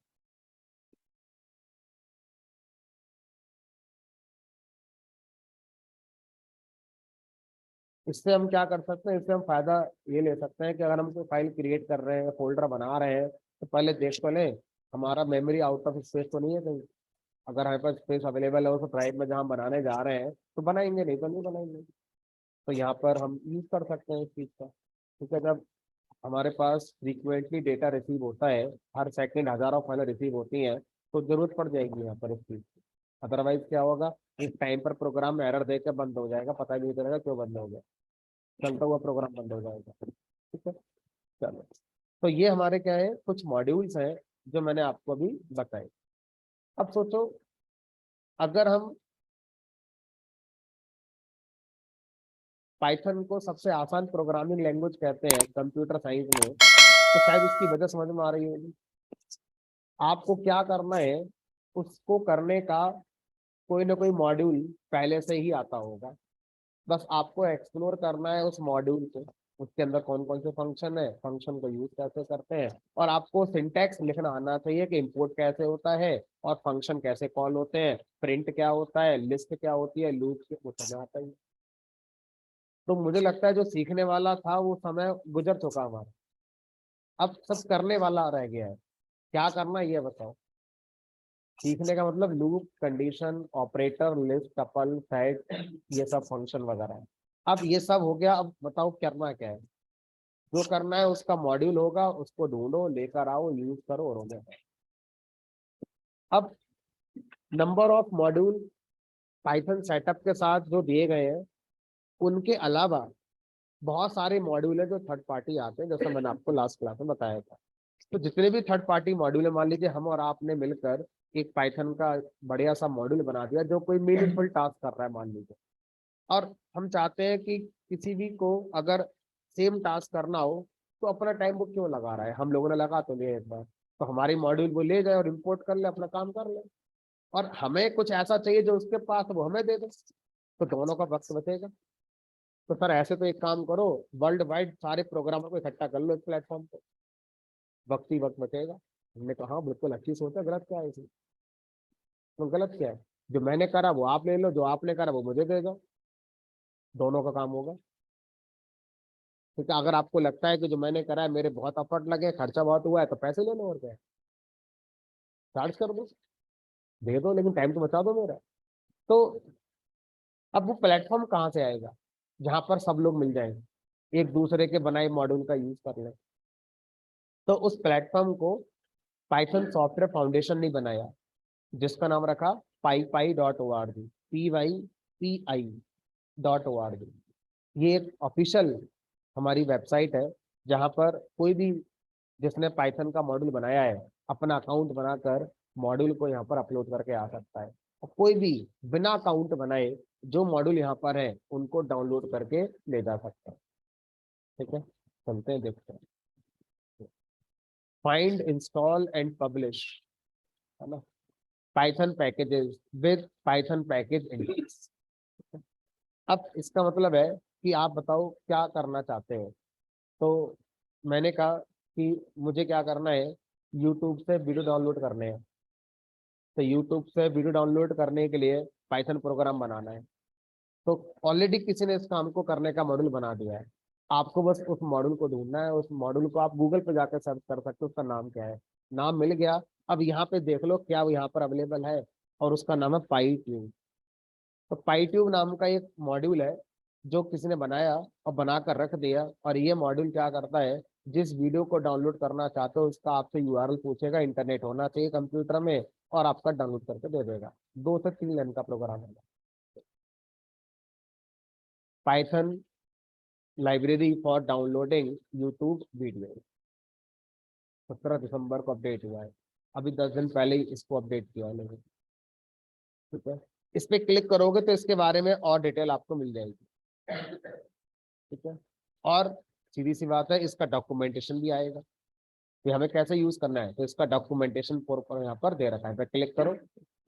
इससे हम क्या कर सकते हैं, इससे हम फायदा ये ले सकते हैं कि अगर हम कोई फाइल क्रिएट कर रहे हैं, फोल्डर बना रहे हैं, तो पहले देख तो लें हमारा मेमोरी आउट ऑफ स्पेस तो नहीं है कहीं। अगर हमारे पास स्पेस अवेलेबल है उस ड्राइव में जहाँ बनाने जा रहे हैं तो बनाएंगे, नहीं तो नहीं बनाएंगे। तो यहाँ पर हम यूज कर सकते हैं इस चीज़ का। ठीक है, जब हमारे पास फ्रीक्वेंटली डेटा रिसीव होता है, हर सेकंड हजारों फाइलें रिसीव होती हैं, तो जरूरत पड़ जाएगी यहाँ पर इस चीज़ की। अदरवाइज क्या होगा, एक टाइम पर प्रोग्राम एरर देकर बंद हो जाएगा, पता भी नहीं चलेगा क्यों बंद हो गया, चलता हुआ प्रोग्राम बंद हो जाएगा। ठीक है, चलो। तो ये हमारे क्या है, कुछ मॉड्यूल्स हैं जो मैंने आपको अभी बताए। अब सोचो, अगर हम पाइथन को सबसे आसान प्रोग्रामिंग लैंग्वेज कहते हैं कंप्यूटर साइंस में, तो शायद उसकी वजह समझ में आ रही होगी। आपको क्या करना है, उसको करने का कोई ना कोई मॉड्यूल पहले से ही आता होगा। बस आपको एक्सप्लोर करना है उस मॉड्यूल को, उसके अंदर कौन कौन से फंक्शन है, फंक्शन को यूज कैसे करते हैं, और आपको सिंटैक्स लिखना आना चाहिए कि इंपोर्ट कैसे होता है और फंक्शन कैसे कॉल होते हैं, प्रिंट क्या होता है, लिस्ट क्या होती है, लूप क्या, वो समझ आता है। तो मुझे लगता है जो सीखने वाला था वो समय गुजर चुका हमारा, अब सब करने वाला रह गया है। क्या करना है ये बताओ। सीखने का मतलब loop, condition, operator, list, tuple, set, ये सब फंक्शन वगैरह है। अब ये सब हो गया, अब बताओ करना क्या है। जो करना है उसका मॉड्यूल होगा, उसको ढूंढो, लेकर आओ, यूज करो और हो गया। अब number of module Python setup के साथ जो दिए गए हैं, उनके अलावा बहुत सारे मॉड्यूल है जो थर्ड पार्टी आते हैं, जैसा मैंने आपको लास्ट क्लास में बताया था। तो जितने भी थर्ड पार्टी मॉड्यूल है, मान लीजिए हम और आपने मिलकर एक पाइथन का बढ़िया सा मॉड्यूल बना दिया जो कोई मीनिंगफुल टास्क कर रहा है मान लीजिए, और हम चाहते हैं कि किसी भी को अगर सेम टास्क करना हो तो अपना टाइम वो क्यों लगा रहा है, हम लोगों ने लगा तो लिया एक बार, तो हमारी मॉड्यूल वो ले जाए और इम्पोर्ट कर ले, अपना काम कर ले। और हमें कुछ ऐसा चाहिए जो उसके पास है, वो हमें दे दे, तो दोनों का वक्त बचेगा। तो सर ऐसे तो एक काम करो, वर्ल्ड वाइड सारे प्रोग्रामर को इकट्ठा कर लो इस प्लेटफॉर्म पे, वक्त ही वक्त बचेगा। हमने कहा हाँ बिल्कुल अच्छी सोच है, गलत क्या है इसमें। तो गलत क्या है, जो मैंने करा वो आप ले लो, जो आपने करा वो मुझे दे दो, दोनों का काम होगा। क्योंकि अगर आपको लगता है कि जो मैंने करा है मेरे बहुत एफर्ट लगे, खर्चा बहुत हुआ है, तो पैसे ले लो और क्या है, चार्ज कर दो, दे दो, लेकिन टाइम तो बचा दो मेरा। तो अब वो प्लेटफॉर्म कहाँ से आएगा जहां पर सब लोग मिल जाएंगे, एक दूसरे के बनाए मॉड्यूल का यूज कर लें। तो उस प्लेटफॉर्म को पाइथन सॉफ्टवेयर फाउंडेशन ने बनाया, जिसका नाम रखा PyPI.org, PYPI.org। ये एक ऑफिशियल हमारी वेबसाइट है, जहां पर कोई भी जिसने पाइथन का मॉड्यूल बनाया है अपना अकाउंट बनाकर मॉड्यूल को यहाँ पर अपलोड करके आ सकता है। और कोई भी बिना अकाउंट बनाए जो मॉड्यूल यहाँ पर है उनको डाउनलोड करके ले जा सकता है। ठीक है, चलते हैं देखते हैं। फाइंड, इंस्टॉल एंड पब्लिश, है ना, Python packages with Python package index. अब इसका मतलब है कि आप बताओ क्या करना चाहते हैं। तो मैंने कहा कि मुझे क्या करना है, यूट्यूब से वीडियो डाउनलोड करने हैं। तो यूट्यूब से वीडियो डाउनलोड करने के लिए पाइथन प्रोग्राम बनाना है। तो ऑलरेडी किसी ने इस काम को करने का मॉड्यूल बना दिया है, आपको बस उस मॉड्यूल को ढूंढना है। उस मॉड्यूल को आप गूगल पे जाकर सर्च कर सकते हो, उसका नाम क्या है, नाम मिल गया। अब यहाँ पे देख लो क्या वो यहाँ पर अवेलेबल है, और उसका नाम है पाईट्यूब। तो पाईट्यूब नाम का एक मॉड्यूल है जो किसी ने बनाया और बनाकर रख दिया, और ये मॉड्यूल क्या करता है, जिस वीडियो को डाउनलोड करना चाहते हो उसका आपसे यूआरएल पूछेगा, इंटरनेट होना चाहिए कंप्यूटर में, और आपका डाउनलोड करके दे देगा। 2 से 3 लाइन का प्रोग्राम है। Python library for downloading YouTube video, 17 दिसंबर को अपडेट हुआ है, अभी 10 दिन पहले ही इसको अपडेट किया है लोगों ने। ठीक है, इस पे क्लिक करोगे तो इसके बारे में और डिटेल आपको मिल जाएगी। ठीक है, और सीधी सी बात है, इसका डॉक्यूमेंटेशन भी आएगा कि हमें कैसे यूज करना है, तो इसका डॉक्यूमेंटेशन पर यहाँ पर दे रखा है, पे क्लिक करो,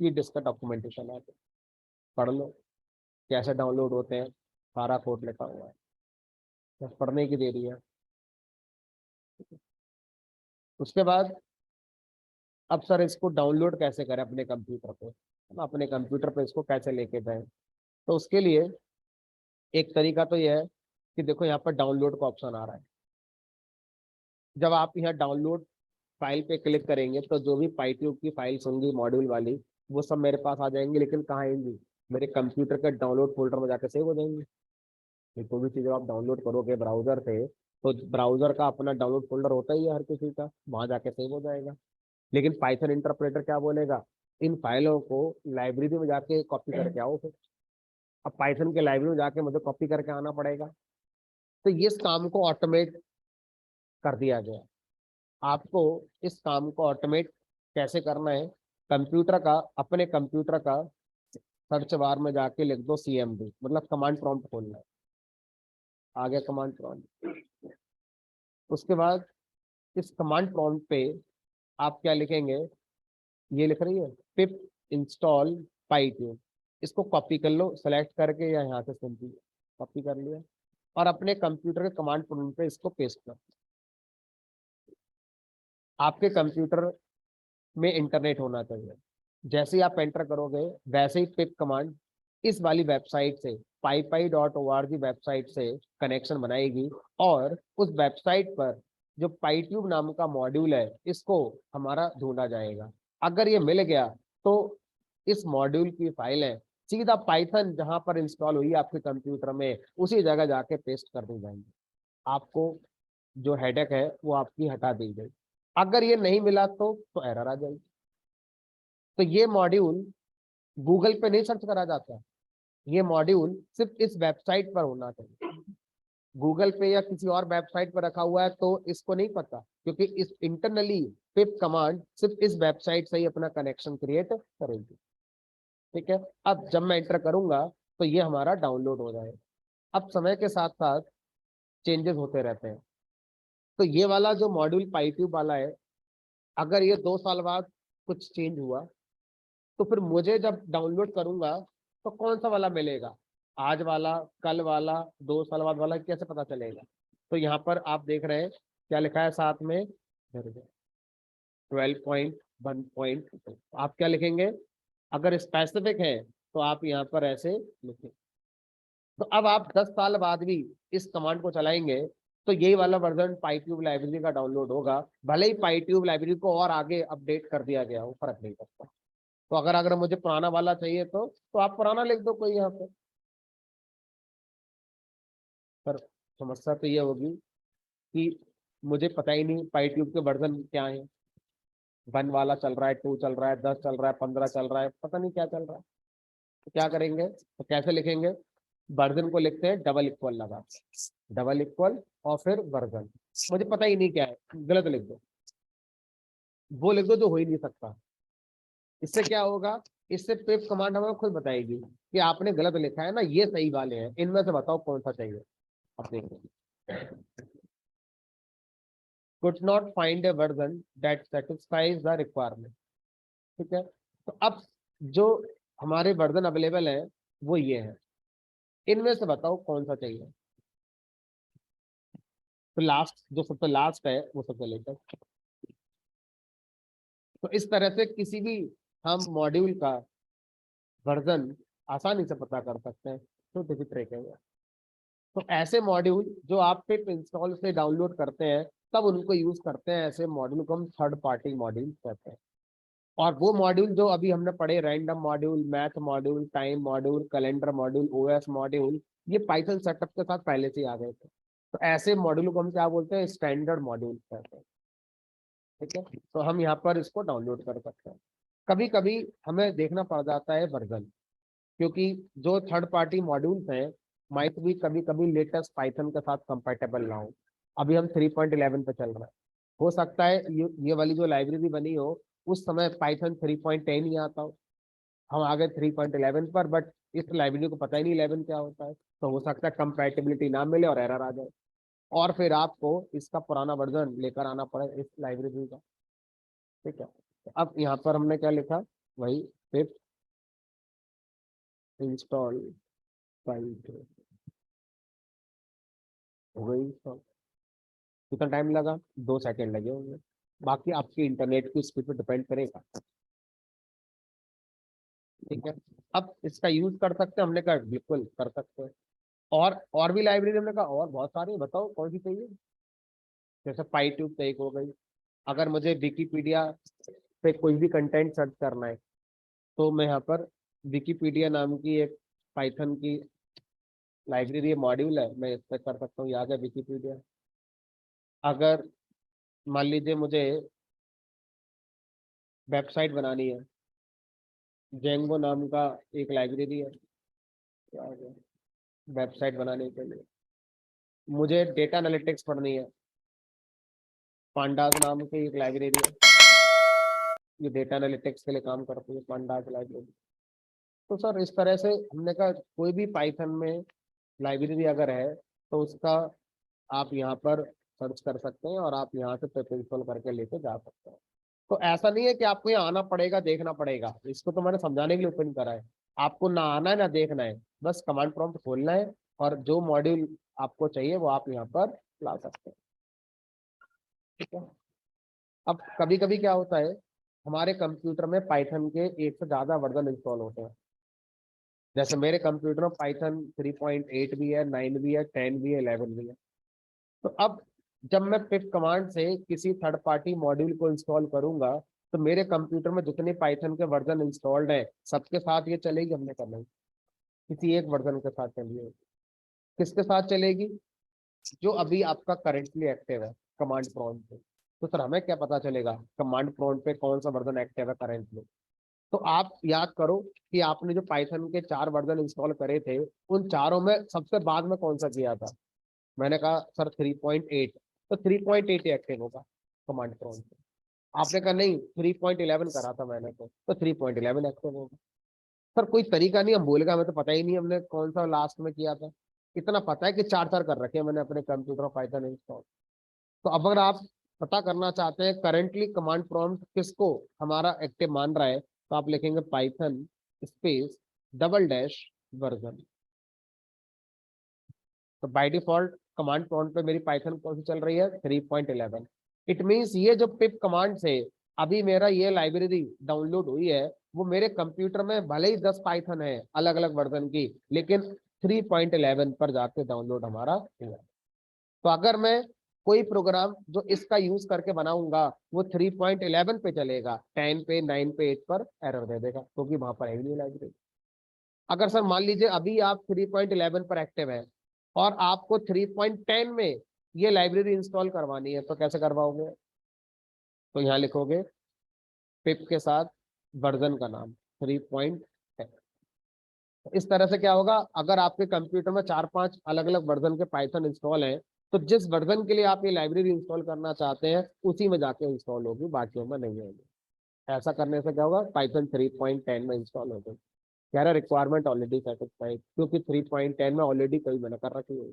ये इसका डॉक्यूमेंटेशन है, पढ़ लो कैसे डाउनलोड होते हैं, सारा कोड लिखा हुआ है, बस पढ़ने की देरी है। उसके बाद अब सर इसको डाउनलोड कैसे करें अपने कंप्यूटर पे, है ना, अपने कंप्यूटर पे इसको कैसे लेके जाएं। तो उसके लिए एक तरीका तो यह है कि देखो यहाँ पर डाउनलोड का ऑप्शन आ रहा है। जब आप यहाँ डाउनलोड फाइल पे क्लिक करेंगे तो जो भी पाईट्यूब की फाइल्स होंगी मॉड्यूल वाली, वो सब मेरे पास आ जाएंगी, लेकिन कहाँ आएंगी, मेरे कंप्यूटर के डाउनलोड फोल्डर में जाके सेव हो जाएंगी। ये कोई भी चीज़ आप डाउनलोड करोगे ब्राउजर से, तो ब्राउजर का अपना डाउनलोड फोल्डर होता ही है हर किसी का, वहां जाके सेव हो जाएगा। लेकिन पाइथन इंटरप्रेटर क्या बोलेगा, इन फाइलों को लाइब्रेरी में जाके कॉपी करके आओ फिर। अब पाइथन के लाइब्रेरी में जाके मुझे कॉपी करके आना पड़ेगा। तो ये इस काम को ऑटोमेट कर दिया गया। आपको इस काम को ऑटोमेट कैसे करना है, कंप्यूटर का, अपने कंप्यूटर का सर्च बार में जाके लिख दो CMD, मतलब कमांड प्रॉम्प्ट खोलना है। आ गया कमांड प्रॉम्प्ट। उसके बाद इस कमांड प्रॉम्प्ट पे आप क्या लिखेंगे, ये लिख रही है पिप इंस्टॉल पाइट्यूब। इसको कॉपी कर लो सेलेक्ट करके, या यहाँ से सिंपली कॉपी कर लिया और अपने कंप्यूटर के कमांड प्रॉम्प्ट पे इसको पेस्ट कर। आपके कंप्यूटर में इंटरनेट होना चाहिए। जैसे ही आप एंटर करोगे वैसे ही पिप कमांड इस वाली वेबसाइट से, PyPy.org वेबसाइट से कनेक्शन बनाएगी, और उस वेबसाइट पर जो पाईट्यूब नाम का मॉड्यूल है इसको हमारा ढूंढा जाएगा। अगर ये मिल गया तो इस मॉड्यूल की फाइल है सीधा पाइथन जहां पर इंस्टॉल हुई आपके कंप्यूटर में उसी जगह जाके पेस्ट कर दी जाएंगी। आपको जो हेडेक है वो आपकी हटा दी गई। अगर ये नहीं मिला तो एरर आ जाएगी। तो ये मॉड्यूल गूगल पे नहीं सर्च करा जाता, ये मॉड्यूल सिर्फ इस वेबसाइट पर होना चाहिए। गूगल पे या किसी और वेबसाइट पर रखा हुआ है तो इसको नहीं पता, क्योंकि इस इंटरनली पिप कमांड सिर्फ इस वेबसाइट से ही अपना कनेक्शन क्रिएट करेगी। ठीक है, अब जब मैं एंटर करूंगा तो ये हमारा डाउनलोड हो जाएगा। अब समय के साथ साथ चेंजेस होते रहते हैं। तो ये वाला जो मॉड्यूल पाईट्यूब वाला है, अगर ये 2 साल बाद कुछ चेंज हुआ तो फिर मुझे जब डाउनलोड करूंगा तो कौन सा वाला मिलेगा, आज वाला, कल वाला, 2 साल बाद वाला, कैसे पता चलेगा। तो यहाँ पर आप देख रहे हैं क्या लिखा है साथ में, 12.1. आप क्या लिखेंगे, अगर स्पेसिफिक है तो आप यहाँ पर ऐसे लिखें। तो अब आप 10 साल बाद भी इस कमांड को चलाएंगे तो यही वाला वर्जन पाईट्यूब लाइब्रेरी का डाउनलोड होगा, भले ही पाईट्यूब लाइब्रेरी को और आगे अपडेट कर दिया गया हो, फर्क नहीं पड़ता। तो अगर अगर मुझे पुराना वाला चाहिए तो आप पुराना लिख दो कोई यहाँ पे। पर समस्या तो ये होगी कि मुझे पता ही नहीं पाईट्यूब के वर्जन क्या है, 1 वाला चल रहा है, 2 चल रहा है, 10 चल रहा है, 15 चल रहा है, पता नहीं क्या चल रहा है। तो क्या करेंगे, तो कैसे लिखेंगे, वर्जन को लिखते हैं डबल इक्वल लगा, डबल इक्वल और फिर वर्जन। मुझे पता ही नहीं क्या है, गलत लिख दो, वो लिख दो जो हो ही नहीं सकता। इससे क्या होगा, इससे पिप कमांड हमें खुद बताएगी कि आपने गलत लिखा है ना, ये सही वाले हैं, इनमें से बताओ कौन सा चाहिए। अब देखो, could not find a version that satisfies the requirement। ठीक है, तो अब जो हमारे वर्जन अवेलेबल है वो ये है, इनमें से बताओ कौन सा चाहिए। तो लास्ट, जो सबसे लास्ट है वो सबसे लेटेस्ट। तो इस तरह से किसी भी हम मॉड्यूल का वर्जन आसानी से पता कर सकते हैं छोटे से तरीके में। तो ऐसे मॉड्यूल जो आप पिप इंस्टॉल से डाउनलोड करते हैं तब उनको यूज करते हैं, ऐसे मॉड्यूल को हम थर्ड पार्टी मॉड्यूल कहते हैं। और वो मॉड्यूल जो अभी हमने पढ़े, random module, math module, time module, calendar module, OS module, ये पाइथन सेटअप के साथ पहले से ही आ गए थे। तो ऐसे मॉड्यूल को हम क्या बोलते हैं, स्टैंडर्ड मॉड्यूल कहते हैं। ठीक है, तो हम यहाँ पर इसको डाउनलोड कर सकते हैं। कभी कभी हमें देखना पड़ जाता है वर्जन, क्योंकि जो थर्ड पार्टी मॉड्यूल्स हैं माइट भी कभी कभी लेटेस्ट पाइथन के साथ कंपेटेबल ना हो। अभी हम 3.11 पे चल रहे हैं, हो सकता है ये वाली जो लाइब्रेरी बनी हो उस समय पाइथन 3.10 ही आता हो, हम आ गए 3.11 पर, बट इस लाइब्रेरी को पता ही नहीं 11 क्या होता है। तो हो सकता है कंपैटिबिलिटी ना मिले और एरर आ जाए, और फिर आपको इसका पुराना वर्जन लेकर आना पड़े इस लाइब्रेरी का। ठीक है, तो अब यहाँ पर हमने क्या लिखा, वही पिप इंस्टॉल फाइल हो गई install। कितना टाइम लगा, 2 सेकेंड लगे होंगे, बाकी आपकी इंटरनेट की स्पीड पर डिपेंड करेगा। ठीक है, अब इसका यूज कर सकते हैं, हमने कहा बिल्कुल कर सकते हैं। और भी लाइब्रेरी हमने कहा और बहुत सारी, बताओ कौन सी चाहिए। जैसे पाईट्यूब तो एक हो गई, अगर मुझे विकिपीडिया पे कोई भी कंटेंट सर्च करना है तो मैं यहाँ पर विकिपीडिया नाम की एक पाइथन की लाइब्रेरी मॉड्यूल है, मैं इस पर कर सकता हूँ, याद है विकिपीडिया। अगर मान लीजिए मुझे वेबसाइट बनानी है, जेंगो नाम का एक लाइब्रेरी है, वेबसाइट बनाने के लिए मुझे डेटा एनालिटिक्स पढ़नी है, पांडास नाम की एक लाइब्रेरी है, ये डेटा एनालिटिक्स के लिए काम करती है, पांडास लाइब्रेरी। तो सर इस तरह से हमने कहा कोई भी पाइथन में लाइब्रेरी अगर है तो उसका आप यहाँ पर सर्च कर सकते हैं और आप यहाँ से पिप इंस्टॉल करके लेके जा सकते हैं। तो ऐसा नहीं है कि आपको यहाँ आना पड़ेगा, देखना पड़ेगा, इसको तो मैंने समझाने के लिए ओपन करा है। आपको ना आना है ना देखना है, बस कमांड प्रॉम्प्ट खोलना है और जो मॉड्यूल आपको चाहिए वो आप यहाँ पर ला सकते हैं। ठीक है। अब कभी कभी क्या होता है, हमारे कंप्यूटर में पाइथन के एक से ज्यादा वर्जन इंस्टॉल होते हैं। जैसे मेरे कंप्यूटर में पाइथन 3.8 भी है, 9 भी है, 10 भी है, 11 भी है। तो अब जब मैं पिप कमांड से किसी थर्ड पार्टी मॉड्यूल को इंस्टॉल करूंगा तो मेरे कंप्यूटर में जितने पाइथन के वर्जन इंस्टॉल्ड है सबके साथ ये चलेगी, हमने करना है किसी एक वर्जन के साथ चलिए। किसके साथ चलेगी? जो अभी आपका करेंटली एक्टिव है कमांड प्रॉम्प्ट पे। तो सर हमें क्या पता चलेगा कमांड प्रॉम्प्ट पे कौन सा वर्जन एक्टिव है करेंटली? तो आप याद करो कि आपने जो पाइथन के 4 वर्जन इंस्टॉल करे थे उन चारों में सबसे बाद में कौन सा किया था? मैंने कहा सर 3.8। तो 3.8 एक्टिव होगा कमांड प्रॉम्प्ट पे। आपने कहा नहीं 3.11 करा था मैंने, तो 3.11 एक्टिव होगा। सर कोई तरीका नहीं, हम भूल गए, हमें तो पता ही नहीं हमने कौन सा लास्ट में किया था। इतना पता है कि 4 4 कर रखे हैं मैंने अपने कंप्यूटर पाइथन इंस्टॉल। तो अब अगर आप पता करना चाहते हैं करेंटली कमांड प्रॉम्प्ट किसको हमारा एक्टिव मान रहा है, तो आप लिखेंगे Python space double dash version. तो बाय डिफॉल्ट कमांड प्रॉम्प्ट पे मेरी पाइथन कौन सी चल रही है? 3.11। इट मींस ये जो पिप कमांड से अभी मेरा ये लाइब्रेरी डाउनलोड हुई है वो मेरे कंप्यूटर में भले ही 10 पाइथन है अलग अलग वर्जन की, लेकिन 3.11 पर जाके डाउनलोड हमारा हुआ। तो अगर मैं कोई प्रोग्राम जो इसका यूज करके बनाऊंगा वो 3.11 पे चलेगा, 10 पे, 9 पे, 8 पर एरर दे देगा क्योंकि वहां पर है नहीं लाइब्रेरी। अगर सर मान लीजिए अभी आप 3.11 पर एक्टिव है और आपको 3.10 में ये लाइब्रेरी इंस्टॉल करवानी है तो कैसे करवाओगे? तो यहाँ लिखोगे पिप के साथ वर्जन का नाम 3.10। इस तरह से क्या होगा, अगर आपके कंप्यूटर में 4 5 अलग अलग वर्जन के पाइथन इंस्टॉल है तो जिस वर्जन के लिए आप ये लाइब्रेरी इंस्टॉल करना चाहते हैं उसी में जाके इंस्टॉल होगी, बाकियों में नहीं होगी। ऐसा करने से क्या होगा, पाइथन 3.10 में इंस्टॉल हो गई। कह रहा रिक्वायरमेंट ऑलरेडी सेटिस्फाइड, क्योंकि 3.10 में ऑलरेडी कई मैंने कर रखी है।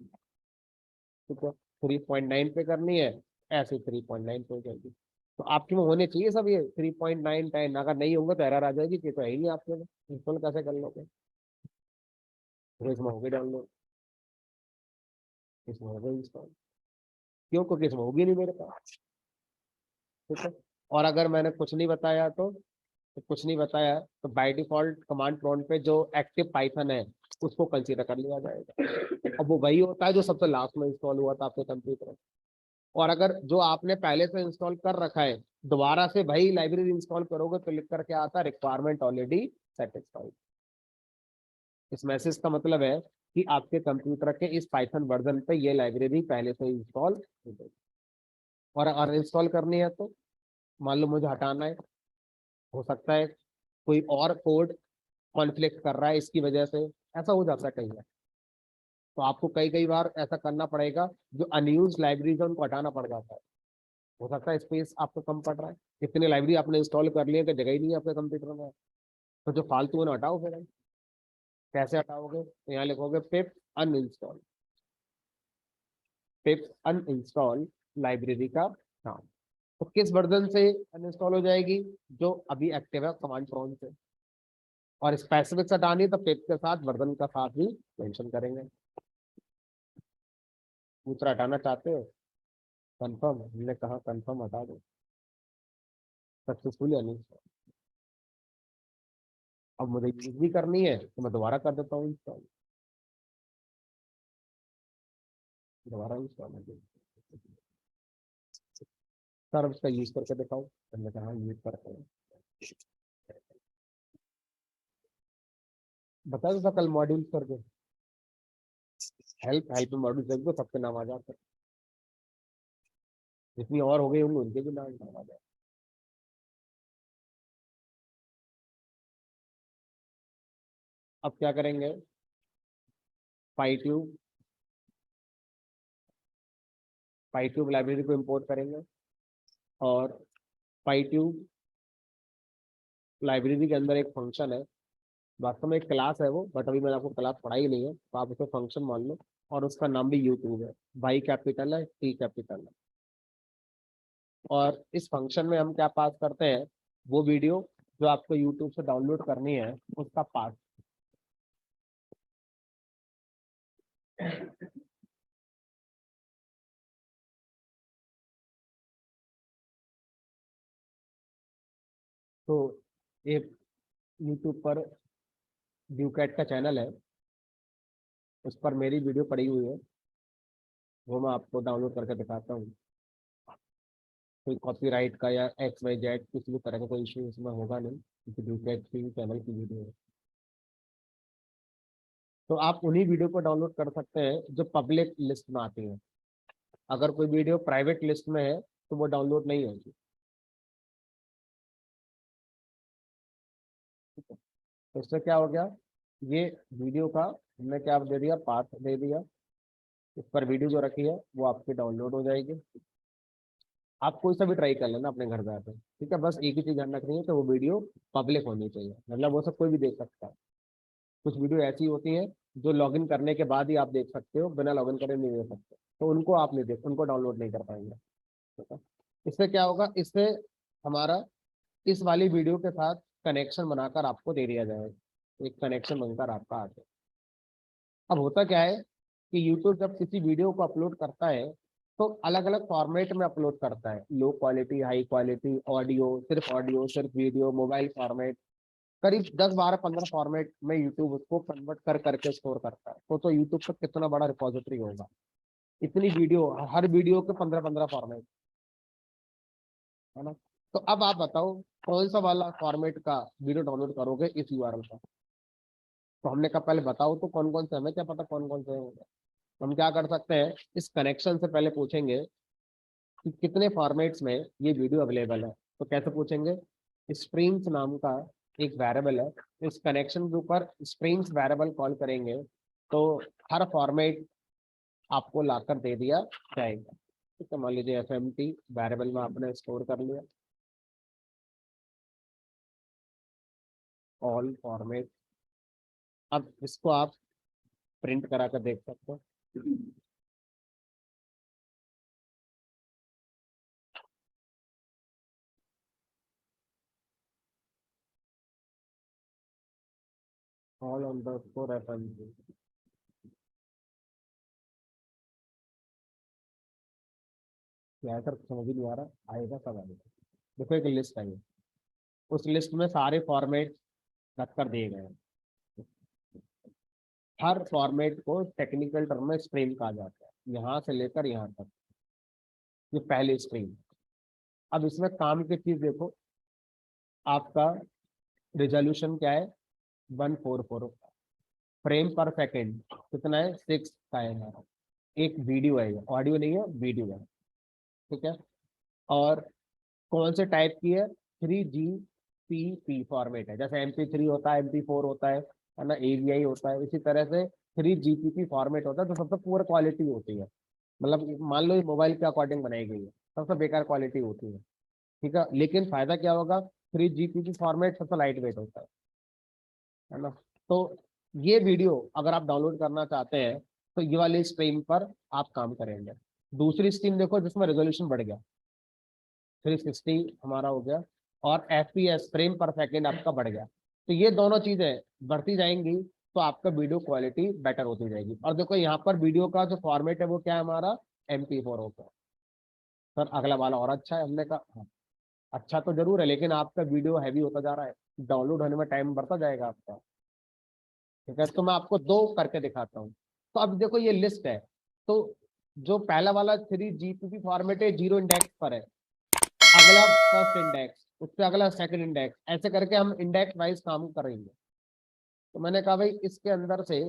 ठीक है, 3.9 पे करनी है, ऐसे 3.9 पे हो जाएगी। तो आपके में होने चाहिए सब ये 3.9 10। अगर नहीं होंगे तो एरर आ जाएगी कि तो है ही नहीं आपके में, इंस्टॉल कैसे कर लोगे? तो इसमें होगी डाउनलोड, इसमें हो गई इंस्टॉल। क्यों? क्योंकि इसमें होगी नहीं मेरे पास। ठीक है। और अगर मैंने कुछ नहीं बताया तो कुछ नहीं बताया तो बाय डिफॉल्ट कमांड प्रॉम्प्ट पे जो एक्टिव पाइथन है उसको कंसीडर कर लिया जाएगा। अब वो वही होता है जो सबसे लास्ट में इंस्टॉल हुआ था आपके कंप्यूटर में। और अगर जो आपने पहले से इंस्टॉल कर रखा है दोबारा से भाई लाइब्रेरी इंस्टॉल करोगे तो लिख करके आता रिक्वायरमेंट ऑलरेडी सेटिस्फाइड। इस मैसेज का मतलब है कि आपके कंप्यूटर के इस पाइथन वर्जन पे ये लाइब्रेरी पहले से इंस्टॉल हो गई। और अगर इंस्टॉल करनी है तो मान लो मुझे हटाना है, हो सकता है कोई और कोड कॉन्फ्लिक्ट कर रहा है इसकी वजह से, ऐसा हो जाता है कई बार। तो आपको कई कई बार ऐसा करना पड़ेगा, जो अनयूज लाइब्रेरीज है उनको हटाना पड़ जाता है। हो सकता है स्पेस आपको कम पड़ रहा है, इतनी लाइब्रेरी आपने इंस्टॉल कर ली है कि जगह ही नहीं है आपके कंप्यूटर में। तो जो फालतू है ना हटाओ फिर। कैसे हटाओगे? तो यहाँ लिखोगे पिप अनइंस्टॉल, पिप अनइंस्टॉल लाइब्रेरी का नाम। तो किस वर्जन से अनइंस्टॉल हो जाएगी? जो अभी एक्टिव है कमांड प्रॉम्प्ट से। और स्पेसिफिक हटानी है तो पिप के साथ वर्जन का साथ ही मेंशन करेंगे। दूसरा हटाना चाहते हो? कंफर्म, हमने कहा कंफर्म हटा दो, सक्सेसफुल अनइंस्टॉल। अब मुझे यूज भी करनी है तो मैं दोबारा कर देता हूँ इंस्टॉल, दोबारा इंस्टॉल है। सर उसका यूज करके दिखाओ, हमने कहा यूज करते हैं। बता दो कल मॉड्यूल करके, हेल्प हेल्प मॉड्यूल देख दो, सबके नाम आ जाते हैं, जितनी और हो गई होंगे उनके भी नाम आ जाए। अब क्या करेंगे, पाईट्यूब पाईट्यूब लाइब्रेरी को इंपोर्ट करेंगे, और पाईट्यूब लाइब्रेरी के अंदर एक फंक्शन है, वास्तव में एक क्लास है वो, बट अभी मैंने आपको क्लास पढ़ाई नहीं है, तो आप उसे फंक्शन मान लो, और उसका नाम भी यूट्यूब है, वाई कैपिटल है, टी कैपिटल है। और इस फंक्शन में हम क्या पास करते हैं, वो वीडियो जो आपको यूट्यूब से डाउनलोड करनी है उसका पास। तो एक यूट्यूब पर ड्यूकैट का चैनल है, उस पर मेरी वीडियो पड़ी हुई है, वो मैं आपको डाउनलोड करके दिखाता हूँ। कोई कॉपीराइट का या एक्स वाई जेड किसी भी तरह का कोई इशू इसमें होगा नहीं, क्योंकि ड्यूकैट की चैनल की वीडियो है। तो आप उन्हीं वीडियो को डाउनलोड कर सकते हैं जो पब्लिक लिस्ट में आती है। अगर कोई वीडियो प्राइवेट लिस्ट में है तो वो डाउनलोड नहीं होगी। तो इससे क्या हो गया, ये वीडियो का हमने क्या दे दिया, पाथ दे दिया, इस पर वीडियो जो रखी है वो आपकी डाउनलोड हो जाएगी। आप कोई सा भी ट्राई कर लेना अपने घर जाकर, ठीक है, बस एक ही चीज ध्यान रखनी है कि वो वीडियो पब्लिक होनी चाहिए, मतलब वो सब कोई भी देख सकता है। कुछ वीडियो ऐसी होती हैं जो लॉगिन करने के बाद ही आप देख सकते हो, बिना लॉगिन करे नहीं देख सकते, तो उनको आप नहीं देख, उनको डाउनलोड नहीं कर पाएंगे, ठीक है। इससे क्या होगा, इससे हमारा इस वाली वीडियो के साथ कनेक्शन बनाकर आपको दे दिया जाएगा, एक कनेक्शन बनकर आपका आ जाए। अब होता क्या है कि यूट्यूब जब किसी वीडियो को अपलोड करता है तो अलग अलग फॉर्मेट में अपलोड करता है, low quality, high quality, audio सिर्फ वीडियो, मोबाइल फॉर्मेट, करीब 10 12 15 फॉर्मेट में यूट्यूब उसको कन्वर्ट कर करके स्टोर करता है। तो यूट्यूब का कितना बड़ा रिपोजिटरी होगा, इतनी वीडियो, हर वीडियो के 15 15 फॉर्मेट, है ना। तो अब आप बताओ कौन सा वाला फॉर्मेट का वीडियो डाउनलोड करोगे इस यूआरएल का। तो हमने कहा पहले बताओ तो कौन कौन से, हमें क्या पता कौन कौन से होंगे। तो हम क्या कर सकते हैं, इस कनेक्शन से पहले पूछेंगे कि कितने फॉर्मेट्स में ये वीडियो अवेलेबल है। तो कैसे पूछेंगे, स्ट्रीम्स नाम का एक वेरिएबल है, इस कनेक्शन के ऊपर स्ट्रीम्स वेरिएबल कॉल करेंगे तो हर फॉर्मेट आपको लाकर दे दिया जाएगा। ठीक है, मान लीजिए FMT वेरिएबल में आपने स्टोर कर लिया, ऑल फॉर्मेट। अब इसको आप प्रिंट करा कर देख सकते हो। All on the score FMT, क्या सर समझ ही नहीं आ रहा, आएगा सब आएगा। देखो एक लिस्ट आई है, उस लिस्ट में सारे फॉर्मेट रख कर दिए गए हैं। हर फॉर्मेट को टेक्निकल टर्म में स्ट्रीम कहा जाता है, यहाँ से लेकर यहाँ तक, ये पहली स्ट्रीम। अब इसमें काम की चीज देखो, आपका रिजोल्यूशन क्या है, 144, फ्रेम पर सेकेंड कितना है, 6 का है हमारा। एक वीडियो है, ऑडियो नहीं है, वीडियो है, ठीक है। और कौन से टाइप की है, 3GPP फॉर्मेट है, जैसे MP3 होता है, MP4 होता है ना, AVI होता है, इसी तरह से 3GPP फॉर्मेट होता है, तो सबसे पुअर क्वालिटी होती है। मतलब मान लो ये मोबाइल के अकॉर्डिंग बनाई गई है, सबसे बेकार क्वालिटी होती है, ठीक है। लेकिन फायदा क्या होगा, 3GPP फॉर्मेट सबसे लाइट वेट होता है ना। तो ये वीडियो अगर आप डाउनलोड करना चाहते हैं तो ये वाली स्ट्रीम पर आप काम करेंगे। दूसरी स्ट्रीम देखो जिसमें रेजोल्यूशन बढ़ गया, 360 हमारा हो गया, और FPS फ्रेम पर सेकेंड आपका बढ़ गया। तो ये दोनों चीजें बढ़ती जाएंगी तो आपका वीडियो क्वालिटी बेटर होती जाएगी। और देखो यहाँ पर वीडियो का जो फॉर्मेट है वो क्या है हमारा, MP4 होता है। सर अगला वाला और अच्छा है, हमने कहा हाँ, अच्छा तो जरूर है, लेकिन आपका वीडियो हैवी होता जा रहा है, डाउनलोड होने में टाइम बढ़ता जाएगा आपका, ठीक है। तो मैं आपको दो करके दिखाता हूँ। तो अब देखो ये लिस्ट है, तो जो पहला वाला 3GPP फॉर्मेट है, 0 इंडेक्स पर है, अगला फर्स्ट इंडेक्स, उससे अगला सेकंड इंडेक्स, ऐसे करके हम इंडेक्स वाइज काम करेंगे। तो मैंने कहा भाई इसके अंदर से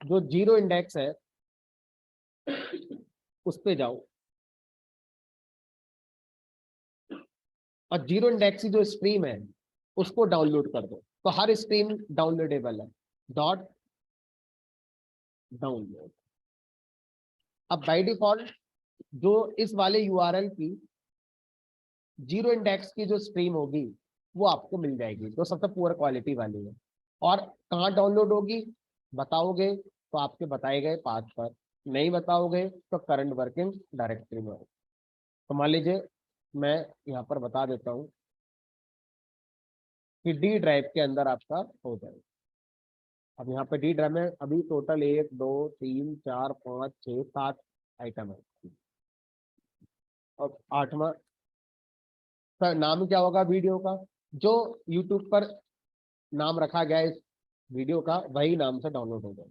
जो जीरो इंडेक्स है उस पे जाओ, और जीरो इंडेक्स की जो स्ट्रीम है उसको डाउनलोड कर दो। तो हर स्ट्रीम डाउनलोडेबल है। Dot download. अब बाय डिफॉल्ट जो इस वाले यूआरएल की जीरो इंडेक्स की जो स्ट्रीम होगी वो आपको मिल जाएगी, जो सबसे पुअर क्वालिटी वाली है। और कहाँ डाउनलोड होगी बताओगे तो आपके बताए गए पाथ पर, नहीं बताओगे तो करंट वर्किंग डायरेक्टरी में हो। तो मान लीजिए मैं यहाँ पर बता देता हूँ कि डी ड्राइव के अंदर आपका हो जाए। अब यहाँ पे डी ड्राइव में अभी टोटल 1 2 3 4 5 6 7 आइटम है। और आठवां का नाम क्या होगा वीडियो का, जो यूट्यूब पर नाम रखा गया है इस वीडियो का वही नाम से डाउनलोड हो जाए।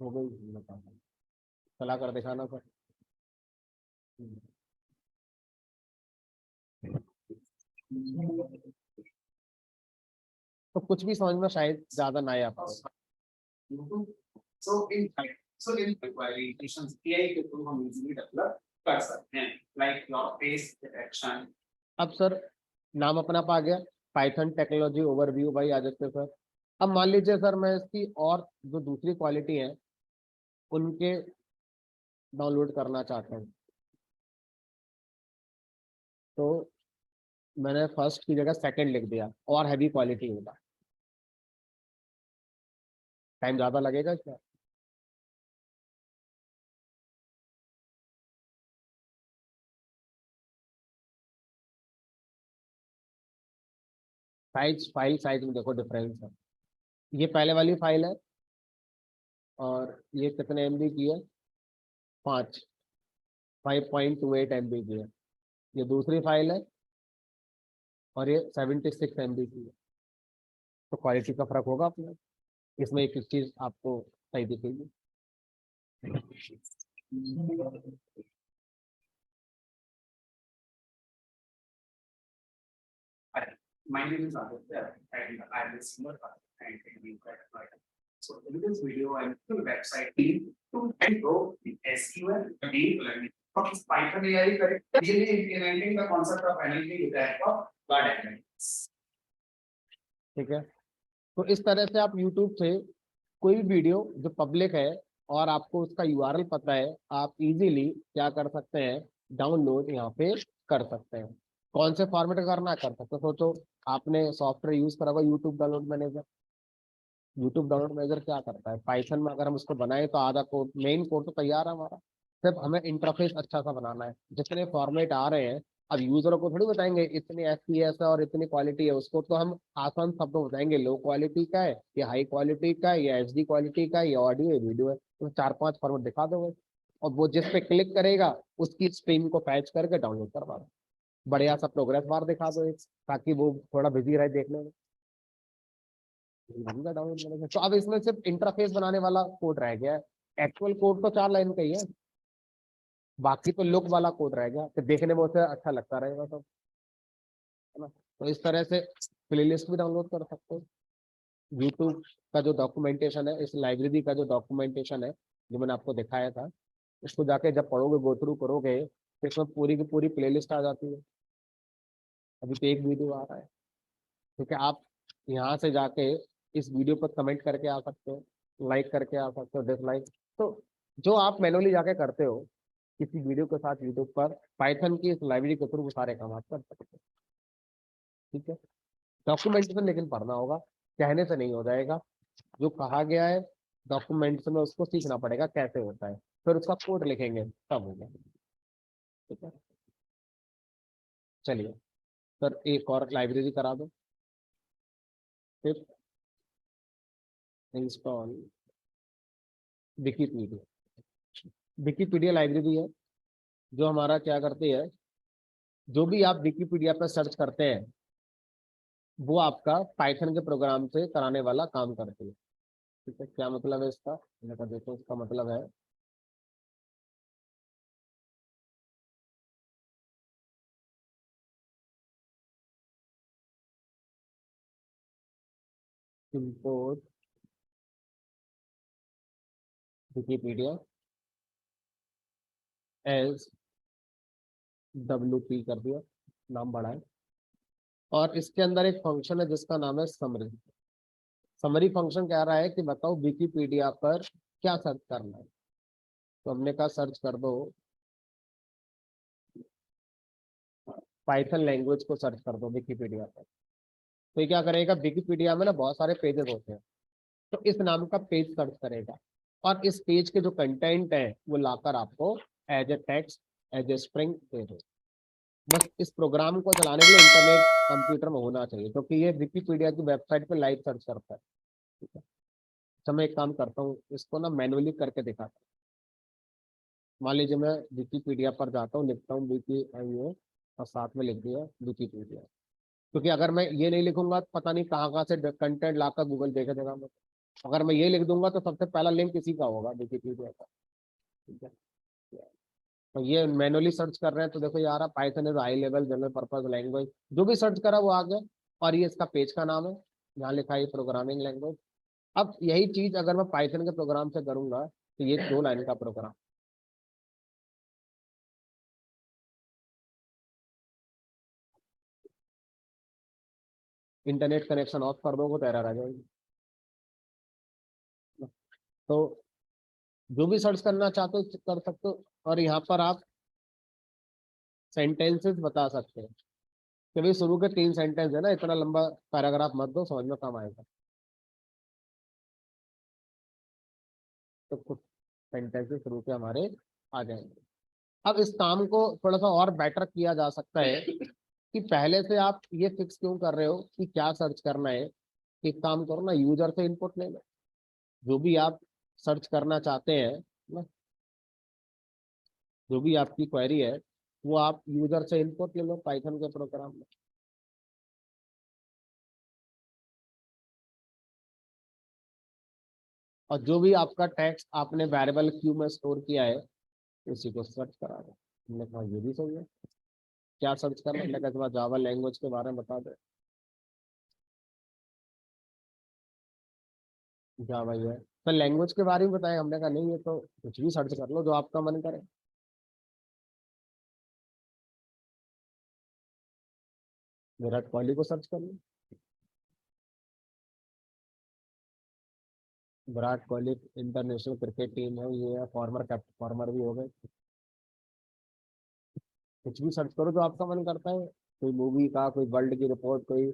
हो गई चला कर दिखाना सर। तो कुछ भी समझ में शायद ज्यादा ना आए आपको। So in validations AI के थ्रू हम इजीली डेवलप कर सकते हैं, लाइक योर फेस डिटेक्शन। अब सर नाम अपना पा गया, पाइथन टेक्नोलॉजी ओवरव्यू भाई आदित्य सर। अब मान लीजिए सर मैं इसकी और जो दूसरी क्वालिटी है उनके डाउनलोड करना चाहता हूँ, तो मैंने फर्स्ट की जगह सेकंड लिख दिया और हैवी क्वालिटी होगा। टाइम ज्यादा लगेगा क्या? फाइल साइज में देखो डिफरेंस है। ये पहले वाली फाइल है और ये कितने एमबी की है? 5.28 MB की है। ये दूसरी फाइल है और ये 76 MB की है। तो क्वालिटी का फर्क होगा अपना, इसमें एक चीज आपको सही दिखेगी। My name is Aditya and I'm a senior and in So in this video, I'm to the website team to grow SQL deep learning. Python AI correct really implementing the concept of NLP with the help of God analytics. ठीक है, तो इस तरह से आप YouTube से कोई भी वीडियो जो पब्लिक है और आपको उसका यूआरएल पता है, आप इजीली क्या कर सकते हैं, डाउनलोड यहाँ पे कर सकते हैं। कौन से फॉर्मेट करना कर सकते हैं? सोचो आपने सॉफ्टवेयर यूज करा हुआ YouTube download manager. YouTube download manager क्या करता है, पाइथन में अगर हम उसको बनाए तो आधा कोड, मेन कोड तो तैयार है हमारा, सिर्फ हमें इंटरफेस अच्छा सा बनाना है। जितने फॉर्मेट आ रहे हैं अब यूजरों को थोड़ी बताएंगे इतनी एफपीएस है और इतनी क्वालिटी है, उसको तो हम आसान शब्द बताएंगे, लो क्वालिटी का है या हाई क्वालिटी का है या एचडी क्वालिटी का है या ऑडियो या वीडियो है, तो 4 5 फॉर्मेट दिखा दो और वो जिस पे क्लिक करेगा उसकी स्ट्रीम को पैच करके डाउनलोड करवा दो। बढ़िया सा प्रोग्रेस बार दिखा दो एक, ताकि वो थोड़ा बिजी रहे देखने में। डाउनलोड तो अब इसमें सिर्फ इंटरफेस बनाने वाला कोड रह गया है। एक्चुअल कोड तो 4 लाइन का ही है, बाकी तो लुक वाला कोड रह गया, तो देखने में उसे अच्छा लगता रहेगा सब, है ना। तो इस तरह से प्लेलिस्ट भी डाउनलोड कर सकते हो। यूट्यूब का जो डॉक्यूमेंटेशन है, इस लाइब्रेरी का जो डॉक्यूमेंटेशन है जो मैंने आपको दिखाया था, उसको जाके जब पढ़ोगे गो थ्रू करोगे तो इसमें पूरी की पूरी प्लेलिस्ट आ जाती है। अभी तो एक वीडियो आ रहा है, ठीक है। आप यहाँ से जाके इस वीडियो पर कमेंट करके आ सकते हो, लाइक करके आ सकते हो, डिसलाइक। तो जो आप मैनुअली जाके करते हो किसी वीडियो के साथ यूट्यूब पर, पाइथन की इस लाइब्रेरी के थ्रू वो सारे काम आप कर सकते हो। ठीक है, डॉक्यूमेंटेशन लेकिन पढ़ना होगा, कहने से नहीं हो जाएगा। जो कहा गया है डॉक्यूमेंट्स में उसको सीखना पड़ेगा कैसे होता है, फिर उसका कोड लिखेंगे तब होगा। ठीक है, चलिए सर एक और लाइब्रेरी करा दो फिर, इंस्टॉल विकीपीडिया। विकीपीडिया लाइब्रेरी है जो हमारा क्या करती है, जो भी आप विकीपीडिया पर सर्च करते हैं वो आपका पाइथन के प्रोग्राम से कराने वाला काम करती है। ठीक है, क्या मतलब है इसका, देखो इसका मतलब है import Wikipedia as WP कर दिया, नाम बढ़ाए, और इसके अंदर एक फंक्शन है जिसका नाम है समरी। समरी फंक्शन कह रहा है कि बताओ विकिपीडिया पर क्या सर्च करना है। तो हमने कहा सर्च कर दो, पाइथन लैंग्वेज को सर्च कर दो विकिपीडिया पर। तो ये क्या करेगा, विकिपीडिया में ना बहुत सारे पेजेस होते हैं, तो इस नाम का पेज सर्च करेगा, और इस पेज के जो कंटेंट है वो लाकर आपको as a text, as a string दे दो। बस इस प्रोग्राम को चलाने के लिए इंटरनेट कंप्यूटर में होना चाहिए, क्योंकि ये विकिपीडिया की वेबसाइट पे लाइव सर्च करता है। ठीक है, तो मैं एक काम करता हूँ, इसको ना मैनुअली करके दिखाता हूँ। मान लीजिए मैं विकिपीडिया पर जाता हूँ, लिखता हूँ विकी ये, और साथ में लिख दिया विकिपीडिया। क्योंकि अगर मैं ये नहीं लिखूंगा तो पता नहीं कहाँ कहाँ से कंटेंट लाकर गूगल देखे देगा मैं। अगर मैं ये लिख दूंगा तो सबसे पहला लिंक इसी का होगा, विकिपीडिया का। ठीक है, तो ये मैनुअली सर्च कर रहे हैं, तो देखो यार, Python is high level general purpose language, जो भी सर्च करा वो आ गया। और ये इसका पेज का नाम है, यहाँ लिखा है प्रोग्रामिंग लैंग्वेज। अब यही चीज अगर मैं पाइथन के प्रोग्राम से करूंगा, तो ये 2 लाइन का प्रोग्राम। इंटरनेट कनेक्शन ऑफ कर दोगे तो एरर आ जाएगी। तो जो भी सर्च करना चाहते हो कर सकते हो, और यहाँ पर आप सेंटेंसेस बता सकते हैं कि भाई शुरू के 3 सेंटेंस है ना, इतना लंबा पैराग्राफ मत दो, समझ में कम आएगा। तो कुछ सेंटेंसेस शुरू के हमारे आ जाएंगे। अब इस काम को थोड़ा सा और बेटर किया जा सकता है कि पहले से आप ये फिक्स क्यों कर रहे हो कि क्या सर्च करना है। एक काम करो ना, यूजर से इनपुट ले लो, जो भी आप सर्च करना चाहते हैं ना, जो भी आपकी क्वेरी है वो आप यूजर से इनपुट ले लो पाइथन के प्रोग्राम में। और जो भी आपका टेक्स्ट आपने वेरिएबल क्यू में स्टोर किया है उसी को सर्च करा दो। हमने कहा ये भी सही है। क्या सर्च करना है, हमने कहा जावा लैंग्वेज के बारे में बता दो। जावा ये है, तो लैंग्वेज के बारे में बताया, हमने कहा नहीं, ये तो कुछ भी सर्च कर लो जो आपका मन करे। विराट कोहली को सर्च कर लो। Virat Kohli international cricket team है, ये है, फॉर्मर कैप्टन, फॉर्मर भी हो गए। कुछ भी सर्च करो जो आपका मन करता है, कोई मूवी का, कोई वर्ल्ड की रिपोर्ट, कोई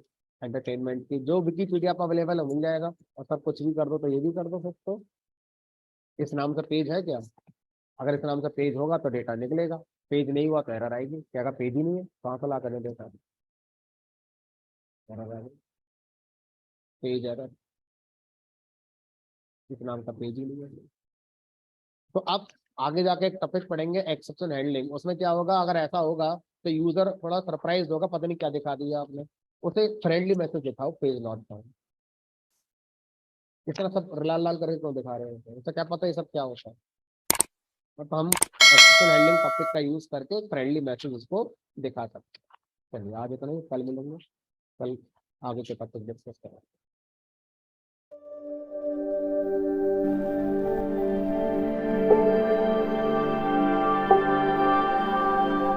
एंटरटेनमेंट की, जो विकिपीडिया पर अवेलेबल है मिल जाएगा। और सब कुछ भी कर दो तो ये भी कर दो फिर तो। इस नाम का पेज है क्या, अगर इस नाम का पेज होगा तो डेटा निकलेगा, पेज नहीं हुआ तो एरर आएगी। क्या अगर पेज ही नहीं है कहाँ से ला कर डेटा, एरर आएगी, पेज एरर, इस नाम का पेज ही नहीं है। तो आप आगे जाके एक टॉपिक पढ़ेंगे एक्सेप्शन हैंडलिंग, उसमें क्या होगा अगर ऐसा होगा, तो यूजर थोड़ा सरप्राइज होगा, पता नहीं क्या दिखा दिया आपने, उसे फ्रेंडली मैसेज दिखाओ, पेज नॉट फाउंड। इस तरह सब लाल लाल करके क्यों दिखा रहे हैं, उसे क्या पता ये सब क्या होता है। तो हम एक्सेप्शन हैंडलिंग टॉपिक का यूज करके फ्रेंडली मैसेज उसको दिखा सकते हैं। चलिए आज इतना ही, कल मिलेंगे, कल आगे के टॉपिक डिस्कस करेंगे।